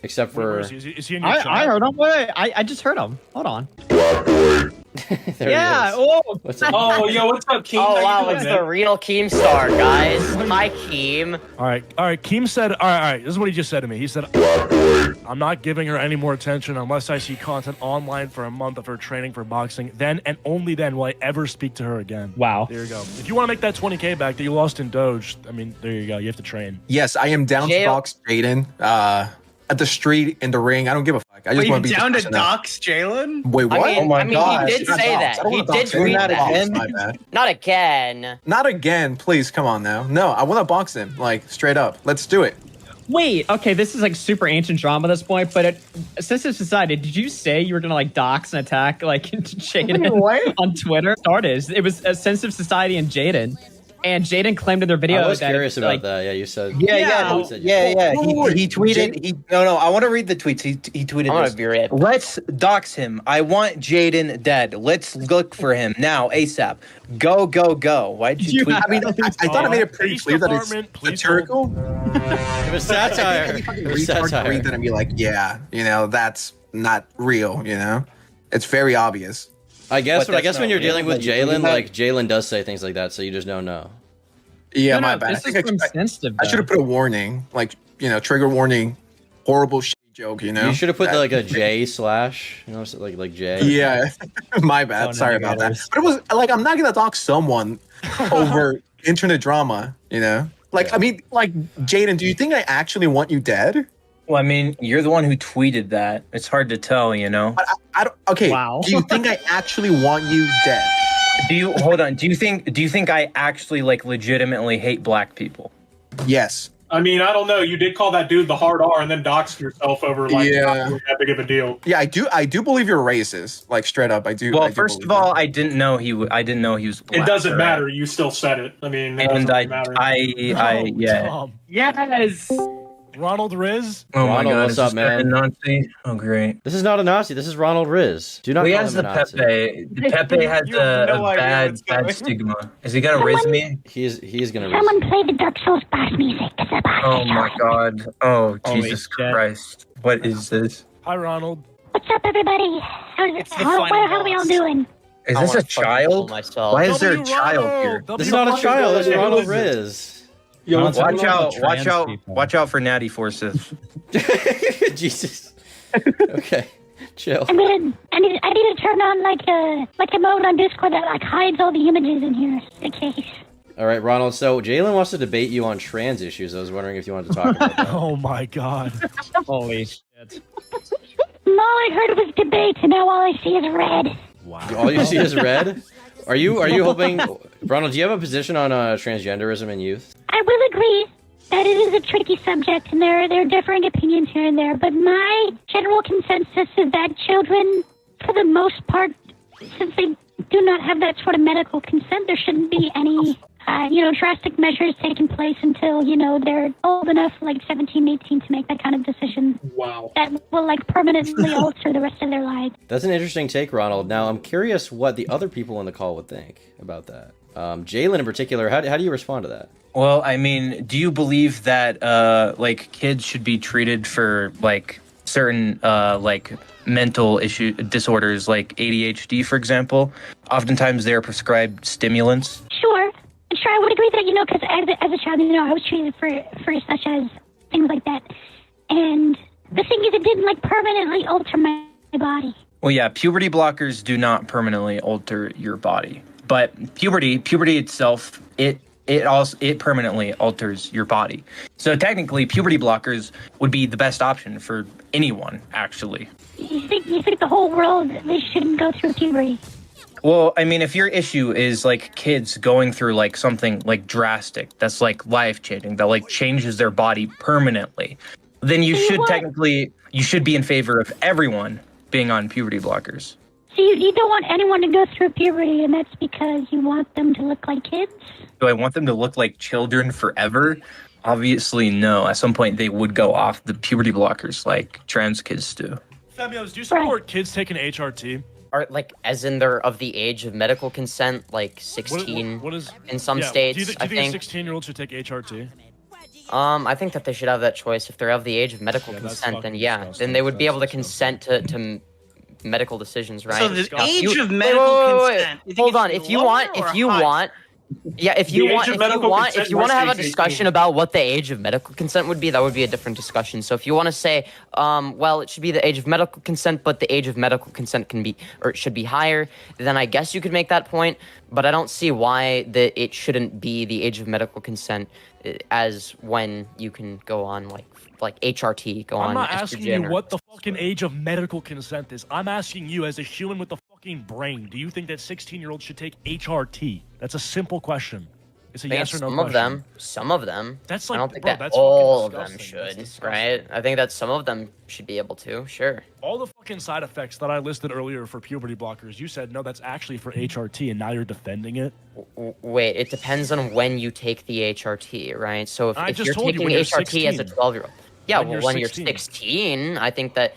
Except for. Is he in your chat? I heard him. Wait, I just heard him. Hold on. There Yeah. he is. Oh, What's up? Oh, yo, what's up, Keem? Oh How you wow, doing, it's man? the real Keemstar, guys. Hi, Keem. All right. Keem said, all right. This is what he just said to me. He said, I'm not giving her any more attention unless I see content online for a month of her training for boxing. Then and only then will I ever speak to her again. Wow. There you go. If you want to make that 20K back that you lost in Doge, I mean, there you go. You have to train. Yes, I am down to box Jaden. At the street, in the ring. I don't give a fuck. I just want to be down to this person out. dox Jalen? Wait, what? I mean, he did say that. He did tweet that. My bad. Not again. Not again, please. Come on now. No, I want to box him. Like straight up. Let's do it. wait. Okay, this is like super ancient drama at this point, but at Sensitive Society, did you say you were gonna like dox and attack like Jaden on Twitter? It was a Sensitive Society and Jaden. And Jaden claimed in their video I was that curious about like, that. Yeah, you said. Yeah. He tweeted. No. I want to read the tweets. He tweeted. I wanna this. be ripped. Let's dox him. I want Jaden dead. Let's look for him now ASAP. Go. Why'd you tweet? I mean, I thought I made it pretty clear that it's satirical. It was satire. It was satire. Read that and be like, yeah, that's not real. It's very obvious. I guess But when that's when you're not dealing real. with Jalyn, like Jalen does say things like that, so you just don't know. Yeah, No, my no, bad. I this think is from sensitive. I should have put a warning, like trigger warning, horrible shit joke. You should have put like a J slash, so like J. Yeah, my bad. Phone Sorry about that. indicators. But it was like I'm not gonna dox someone over internet drama. Like I mean, like Jaden, do you think I actually want you dead? Well, I mean, you're the one who tweeted that. It's hard to tell, But I don't. Okay. Wow. Do you think I actually want you dead? Hold on? Do you think I actually like legitimately hate black people? Yes. I mean, I don't know. You did call that dude the hard R and then doxed yourself over like not really that big of a deal. Yeah, I do believe you're racist. Like straight up, I do. Well, I do first believe of all, I didn't know he was black. It doesn't right? matter. You still said it. I mean, it And doesn't matter. yeah. Yes. Ronald Riz. Oh my Ronald, God, what's is up, this guy man? a Nazi? Oh great. This is not a Nazi. This is Ronald Riz. Do not Well, he call has him the a Nazi. Pepe. The Pepe has You have a no idea bad what's going on. stigma. Is he gonna riz me? He's gonna. Someone play the Dark Souls boss music. It's a boss. Oh my God. Oh Jesus shit. Christ. What is this? Hi, Ronald. What's up, everybody? How are we all doing? Is I this wanna a fucking child? kill myself. Why is there a W. child Ronald. here? W. This is not a child. This is Ronald Riz. Watch out for Natty Forces. Jesus. Okay. Chill. I need to turn on like a mode on Discord that like hides all the images in here in case. All right, Ronald. So Jalyn wants to debate you on trans issues. I was wondering if you wanted to talk about that. Oh my god. Holy shit. All I heard was debate, and now all I see is red. Wow. All you see is red? Are you hoping, Ronald? Do you have a position on transgenderism in youth? I will agree that it is a tricky subject, and there are differing opinions here and there. But my general consensus is that children, for the most part, since they do not have that sort of medical consent, there shouldn't be any, drastic measures taking place until, they're old enough, like 17, 18, to make that kind of decision. Wow. That will, permanently alter the rest of their lives. That's an interesting take, Ronald. Now, I'm curious what the other people in the call would think about that. Jalyn in particular, how do you respond to that? Well, I mean, do you believe that, kids should be treated for, certain, mental disorders, like ADHD, for example? Oftentimes, they're prescribed stimulants. Sure, I would agree that, because as a child, I was treated for such as things like that. And the thing is, it didn't, permanently alter my body. Well, yeah, puberty blockers do not permanently alter your body. But puberty itself, it permanently alters your body. So technically, puberty blockers would be the best option for anyone, actually. You think the whole world, they shouldn't go through puberty? Well, I mean, if your issue is kids going through something drastic, that's life-changing, that changes their body permanently, then you should be in favor of everyone being on puberty blockers. So you don't want anyone to go through puberty, and that's because you want them to look like kids? Do I want them to look like children forever? Obviously, no. At some point, they would go off the puberty blockers like trans kids do. Femios, do you support kids taking HRT? Are as in they're of the age of medical consent, 16 what is, in some yeah, states. Do you think a 16-year-old should take HRT? I think that they should have that choice. If they're of the age of medical consent, then then they would be able to consent to medical decisions, right? So the age of medical consent. Hold on. If you want, if you want to have a discussion about what the age of medical consent would be, that would be a different discussion. So if you want to say, well, it should be the age of medical consent, but the age of medical consent should be higher, then I guess you could make that point. But I don't see why it shouldn't be the age of medical consent as when you can go on like HRT, go on. I'm not asking you what the fucking age of medical consent is. I'm asking you as a human with a fucking brain. Do you think that 16-year-olds should take HRT? That's a simple question. It's a yes or no question. Some of them. That's I don't think that all of them should, right? I think that some of them should be able to, sure. All the fucking side effects that I listed earlier for puberty blockers, you said, no, that's actually for HRT, and now you're defending it? Wait, it depends on when you take the HRT, right? So if you're taking HRT as a 12-year-old. Yeah, when you're 16, I think that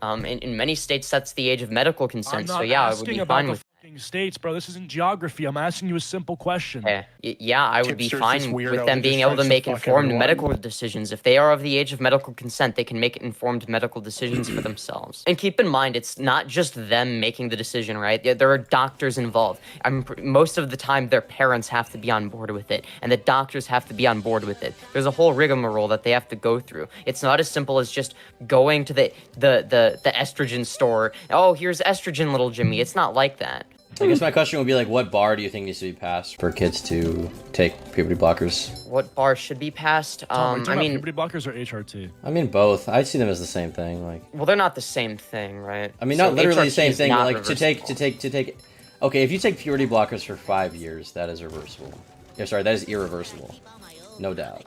in many states that's the age of medical consent. So yeah, I would be fine with states, bro. This isn't geography. I'm asking you a simple question. Yeah, I would be fine with them being able to make informed medical decisions. If they are of the age of medical consent, they can make informed medical decisions for themselves. And keep in mind, it's not just them making the decision, right? There are doctors involved. Most of the time, their parents have to be on board with it, and the doctors have to be on board with it. There's a whole rigmarole that they have to go through. It's not as simple as just going to the estrogen store. Oh, here's estrogen, little Jimmy. It's not like that. I guess my question would be what bar do you think needs to be passed for kids to take puberty blockers? What bar should be passed? I mean, puberty blockers or HRT? I mean both. I see them as the same thing. Well, they're not the same thing, right? I mean, not literally the same thing, but to take. Okay, if you take puberty blockers for 5 years, that is reversible. That is irreversible. No doubt.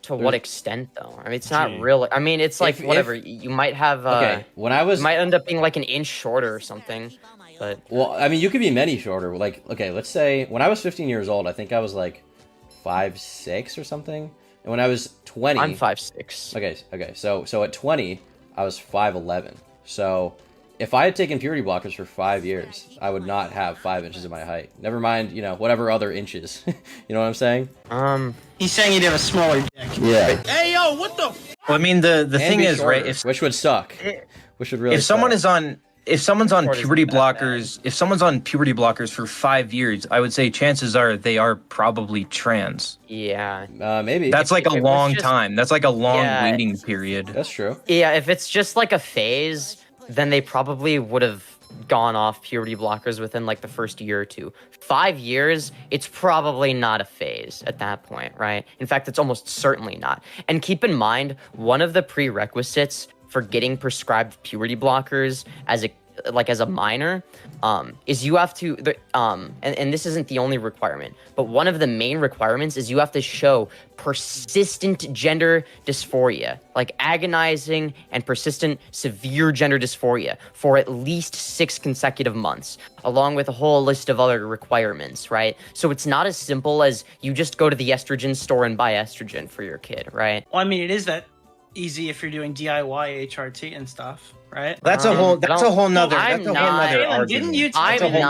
To what extent though? I mean, it's not real. I mean, it's whatever. You might have. When I was, might end up being an inch shorter or something. But well, I mean, you could be many shorter. Let's say when I was 15 years old, I think I was 5'6" or something. And when I was 20, I'm 5'6". Okay. So at 20, I was 5'11". So if I had taken puberty blockers for 5 years, I would not have 5 inches of my height. Never mind, whatever other inches. You know what I'm saying? He's saying he'd have a smaller dick. Yeah. Hey yo, what the? Well, I mean, the thing is, shorter, right? Which would suck. Which would really. If someone is on if someone's on puberty blockers for 5 years, I would say chances are they are probably trans. Yeah. Maybe. That's like a long time. That's like a long waiting period. That's true. Yeah, if it's just like a phase, then they probably would have gone off puberty blockers within like the first year or two. 5 years, it's probably not a phase at that point, right? In fact, it's almost certainly not. And keep in mind, one of the prerequisites for getting prescribed puberty blockers as a minor, is you have to, and this isn't the only requirement, but one of the main requirements is you have to show persistent gender dysphoria, like agonizing and persistent severe gender dysphoria for at least 6 consecutive months, along with a whole list of other requirements, right? So it's not as simple as you just go to the estrogen store and buy estrogen for your kid, right? Well, I mean, it is that easy if you're doing DIY HRT and stuff, right? That's a whole nother argument. Didn't you tell me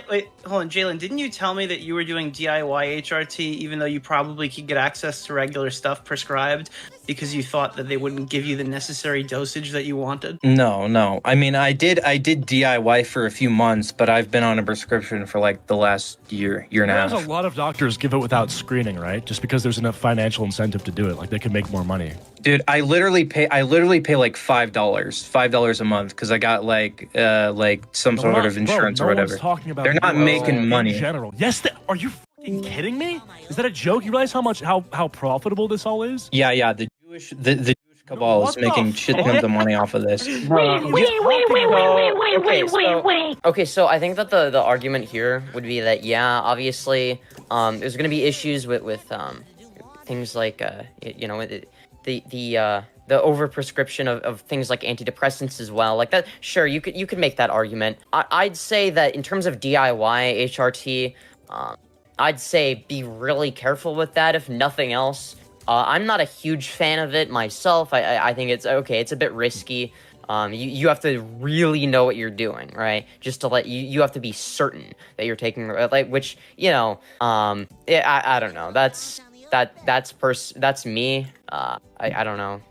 wait, hold on, Jalyn, didn't you tell me that you were doing DIY HRT even though you probably could get access to regular stuff prescribed because you thought that they wouldn't give you the necessary dosage that you wanted? No. I mean, I did DIY for a few months, but I've been on a prescription for like the last year and a half. There's a lot of doctors give it without screening, right? Just because there's enough financial incentive to do it, like they can make more money. Dude, I literally pay like $5 a month because I got like some sort of insurance or whatever. They're not making money. In general. Yes, are you fucking kidding me? Is that a joke? You realize how profitable this all is? Yeah. The Jewish cabal is making shit tons of money off of this. Wait. Okay, so I think that the argument here would be that, yeah, obviously, there's going to be issues with things like, the overprescription of things like antidepressants as well. Like that, sure, you could make that argument. I'd say that in terms of DIY HRT, I'd say be really careful with that, if nothing else. I'm not a huge fan of it myself. I think it's okay. It's a bit risky. You have to really know what you're doing, right? Just to you have to be certain that you're taking which I don't know. That's me. I don't know.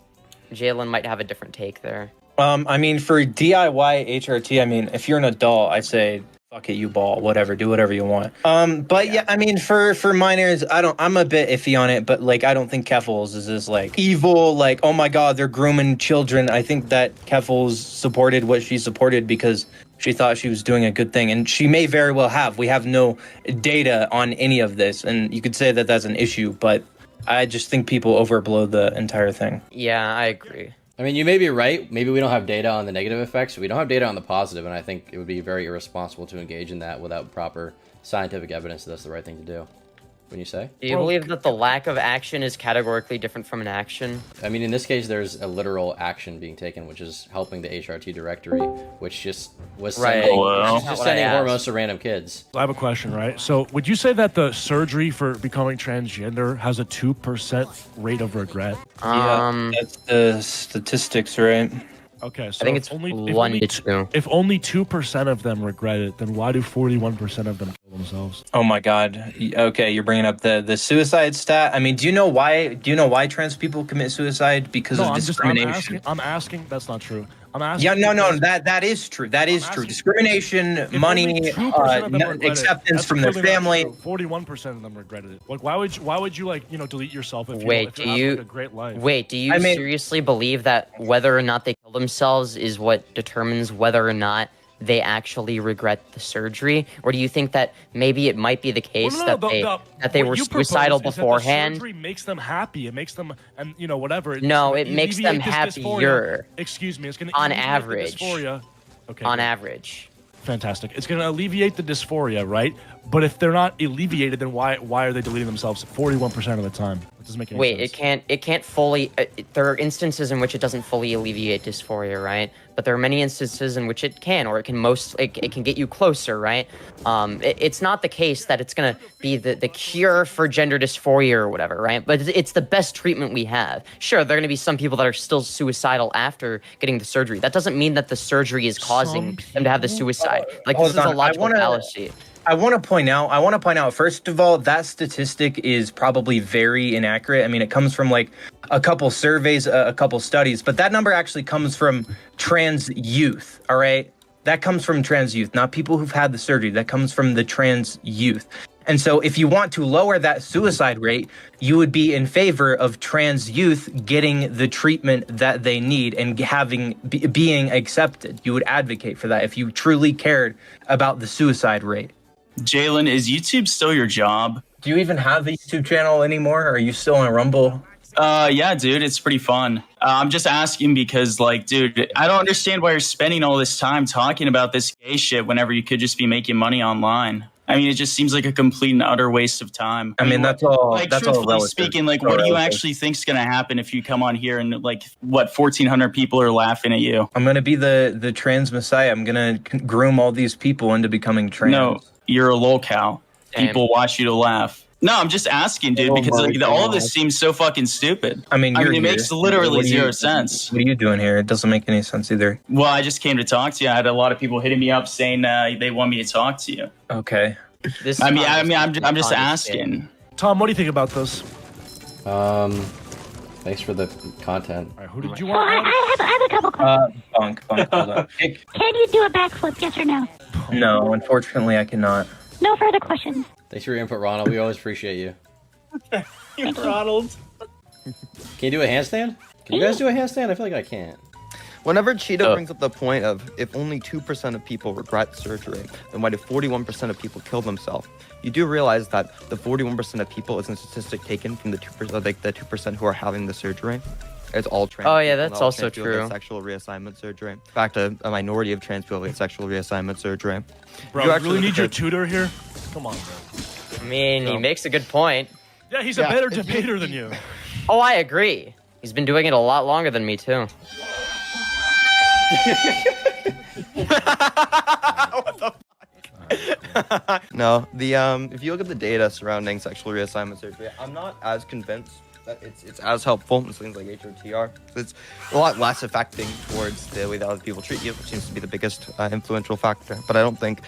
Jalyn might have a different take there. I mean, for DIY HRT, I mean, if you're an adult, I say fuck it, you ball, whatever, do whatever you want. But yeah, I mean, for minors, I'm a bit iffy on it, but like, I don't think Keffals is this like evil, like, oh my god, they're grooming children. I think that Keffals supported what she supported because she thought she was doing a good thing, and she may very well have. We have no data on any of this, and you could say that that's an issue, but I just think people overblow the entire thing. Yeah, I agree. I mean, you may be right. Maybe we don't have data on the negative effects. We don't have data on the positive, and I think it would be very irresponsible to engage in that without proper scientific evidence that that's the right thing to do. Wouldn't you say? Do you believe that the lack of action is categorically different from an action? I mean, in this case, there's a literal action being taken, which is helping the HRT directory, which just was sending, sending hormones to random kids. I have a question, right? So would you say that the surgery for becoming transgender has a 2% rate of regret? Yeah, that's the statistics, right? Okay, so I think it's if only 2% of them regret it, then why do 41% of them kill themselves? Oh my god. Okay, you're bringing up the suicide stat. I mean, do you know why trans people commit suicide? Because of discrimination. I'm asking. That's not true. I'm asking. Yeah, no, that is true. That is true. Discrimination, money, acceptance from their family. 41% of them regretted it. Like, why would you like delete yourself if do you a great life? Wait, do you seriously believe that whether or not they kill themselves is what determines whether or not they actually regret the surgery, or do you think that maybe it might be the case that they were suicidal beforehand? The surgery makes them happy. It makes them, and whatever. No, it makes them happier. Excuse me. It's going to on average. Dysphoria. Okay. On average. Fantastic. It's going to alleviate the dysphoria, right? But if they're not alleviated, then why are they deleting themselves 41% of the time? It doesn't make any sense. It can't fully. There are instances in which it doesn't fully alleviate dysphoria, right? But there are many instances in which it can, or it can get you closer, right? It's not the case that it's gonna be the cure for gender dysphoria or whatever, right? But it's the best treatment we have. Sure, there are gonna be some people that are still suicidal after getting the surgery. That doesn't mean that the surgery is causing them to have the suicide. Like, this is a logical fallacy. I want to point out, first of all, that statistic is probably very inaccurate. I mean, it comes from like a couple surveys, a couple studies, but that number actually comes from trans youth, all right? That comes from trans youth, not people who've had the surgery. That comes from the trans youth. And so if you want to lower that suicide rate, you would be in favor of trans youth getting the treatment that they need and being accepted. You would advocate for that if you truly cared about the suicide rate. Jalyn, is YouTube still your job? Do you even have the YouTube channel anymore? Are you still on Rumble? Yeah, dude, it's pretty fun. I'm just asking because, like, dude, I don't understand why you're spending all this time talking about this gay shit whenever you could just be making money online. I mean, it just seems like a complete and utter waste of time. I mean, that's all. Like, that's truthfully all speaking, like, what do you actually think is going to happen if you come on here and, like, what, 1,400 people are laughing at you? I'm going to be the trans messiah. I'm going to groom all these people into becoming trans. No, you're a lolcow. People watch you to laugh. No, I'm just asking, dude, because like, all of this seems so fucking stupid. I mean, it makes literally zero sense. What are you doing here? It doesn't make any sense either. Well, I just came to talk to you. I had a lot of people hitting me up saying they want me to talk to you. Okay. I'm just asking. Tom, what do you think about this? Thanks for the content. All right, who did you Well, want? I have a couple questions. Bunk, hold on. Can you do a backflip, yes or no? No, unfortunately, I cannot. No further questions. Thanks for your input, Ronald. We always appreciate you. Ronald. Can you do a handstand? Can you guys do a handstand? I feel like I can't. Whenever Cheeto brings up the point of if only 2% of people regret surgery, then why do 41% of people kill themselves? You do realize that the 41% of people isn't a statistic taken from the 2%, like the 2% who are having the surgery. It's all trans. Oh, yeah, people, that's not all also trans people get true. Sexual reassignment surgery. In fact, a minority of trans people get sexual reassignment surgery. Bro, you really need your tutor here? Come on, bro. I mean, he makes a good point. Yeah, he's a better debater than you. Oh, I agree. He's been doing it a lot longer than me, too. What the fuck? No, if you look at the data surrounding sexual reassignment surgery, I'm not as convinced that it's as helpful as things like HRTR. It's a lot less affecting towards the way that other people treat you, which seems to be the biggest influential factor. But I don't think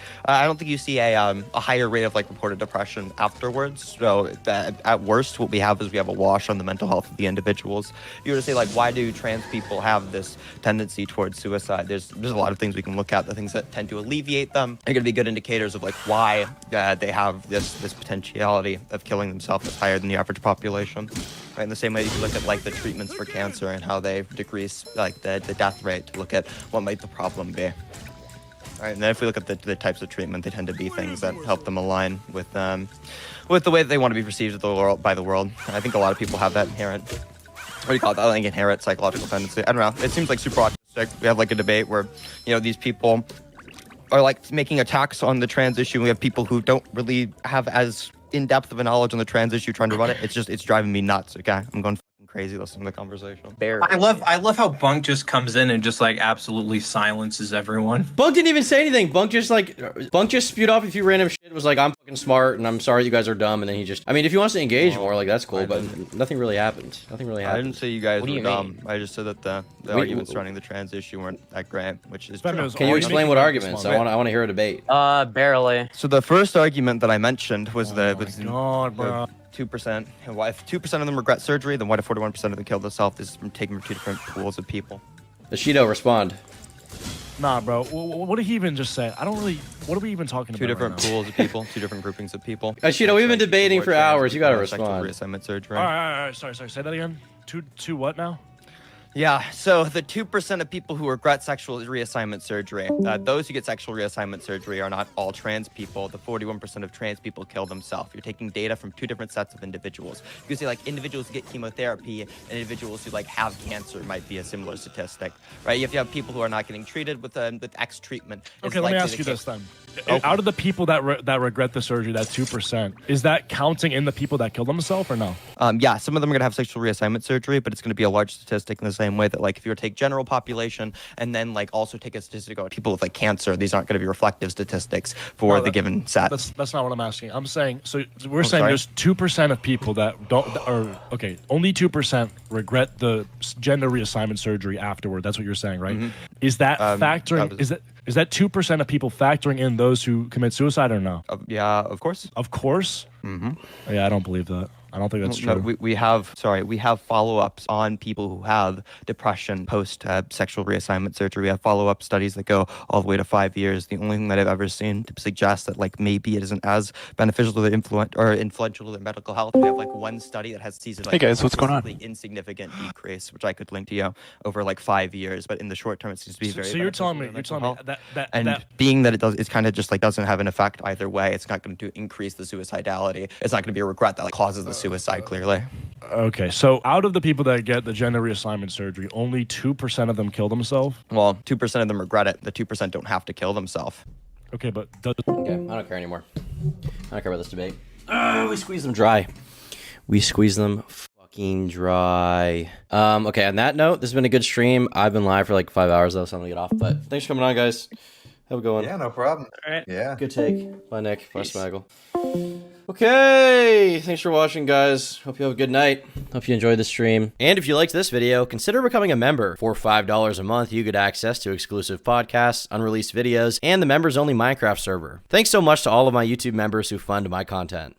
you see a higher rate of like reported depression afterwards. So at worst, what we have is we have a wash on the mental health of the individuals. You were to say like, why do trans people have this tendency towards suicide? There's a lot of things we can look at. The things that tend to alleviate them are going to be good indicators of like why they have this potentiality of killing themselves that's higher than the average population. Right, in the same way you can look at like the treatments for cancer and how they decrease like the death rate to look at what might the problem be. All right, and then if we look at the types of treatment, they tend to be things that help them align with the way that they want to be perceived by the world. I think a lot of people have that inherent, what do you call it? Like inherent psychological tendency. I don't know. It seems like super autistic. We have like a debate where these people are like making attacks on the trans issue. We have people who don't really have as in-depth of a knowledge on the trans issue trying to run it. It's driving me nuts. Okay, I'm going fucking crazy listening to the conversation. I love how Bunk just comes in and just like absolutely silences everyone. Bunk didn't even say anything. Bunk just spewed off a few random shit. Was like, I'm fucking smart and I'm sorry you guys are dumb. And then he just, I mean, if he wants to engage more, like that's cool. But nothing really happened. Nothing really happened. I didn't say you guys were dumb. I just said that the arguments surrounding the trans issue weren't that great, which is true. Can you explain what arguments? I want to hear a debate. Barely. So the first argument that I mentioned was the 2%. And why if 2% of them regret surgery, then why do 41% of them kill themselves? This is from taking from two different pools of people. Ishido, respond. Nah, bro. What did he even just say? I don't really. What are we even talking about? Two different pools of people, two different groupings of people. Ishido, we've been debating for hours. You gotta respond. Reassignment surgery. All right. Sorry. Say that again. Two what now? Yeah, so the 2% of people who regret sexual reassignment surgery, those who get sexual reassignment surgery are not all trans people. The 41% of trans people kill themselves. You're taking data from two different sets of individuals. You can say like individuals who get chemotherapy and individuals who like have cancer might be a similar statistic, right? If you have people who are not getting treated with X treatment. Okay, let me ask you this then. Out of the people that regret the surgery, that 2%, is that counting in the people that kill themselves or no? Yeah, some of them are going to have sexual reassignment surgery, but it's going to be a large statistic in the same same way that like if you were to take general population and then like also take a statistic on people with like cancer, these aren't going to be reflective statistics for the given set. That's not what I'm asking. I'm saying, so we're saying there's 2% of people that don't, or okay, only 2% regret the gender reassignment surgery afterward. That's what you're saying, right? Is that factoring? Is that 2% of people factoring in those who commit suicide or no? Yeah, of course. Of course. Yeah, I don't believe that. I don't think that's true. No, we have follow-ups on people who have depression post sexual reassignment surgery. We have follow-up studies that go all the way to 5 years. The only thing that I've ever seen to suggest that like maybe it isn't as beneficial to the influential to their medical health. We have like one study that has sees like, hey guys, what's going on? Insignificant decrease, which I could link to you over like 5 years, but in the short term it seems to be very. So you're telling me that being that it's kind of just like doesn't have an effect either way. It's not going to increase the suicidality. It's not going to be a regret that like causes the suicide clearly. Okay, so out of the people that get the gender reassignment surgery, only 2% of them kill themselves? Well, 2% of them regret it. The 2% don't have to kill themselves. Okay, but okay, I don't care anymore. I don't care about this debate. We squeeze them dry. We squeeze them fucking dry. Okay, on that note, this has been a good stream. I've been live for like 5 hours though, so I'm gonna get off. But thanks for coming on, guys. Have a good one. Yeah, no problem. All right. Yeah. Good take. Bye, Nick. Bye, Smaggle. Okay, thanks for watching, guys. Hope you have a good night. Hope you enjoyed the stream. And if you liked this video, consider becoming a member. For $5 a month, you get access to exclusive podcasts, unreleased videos, and the members-only Minecraft server. Thanks so much to all of my YouTube members who fund my content.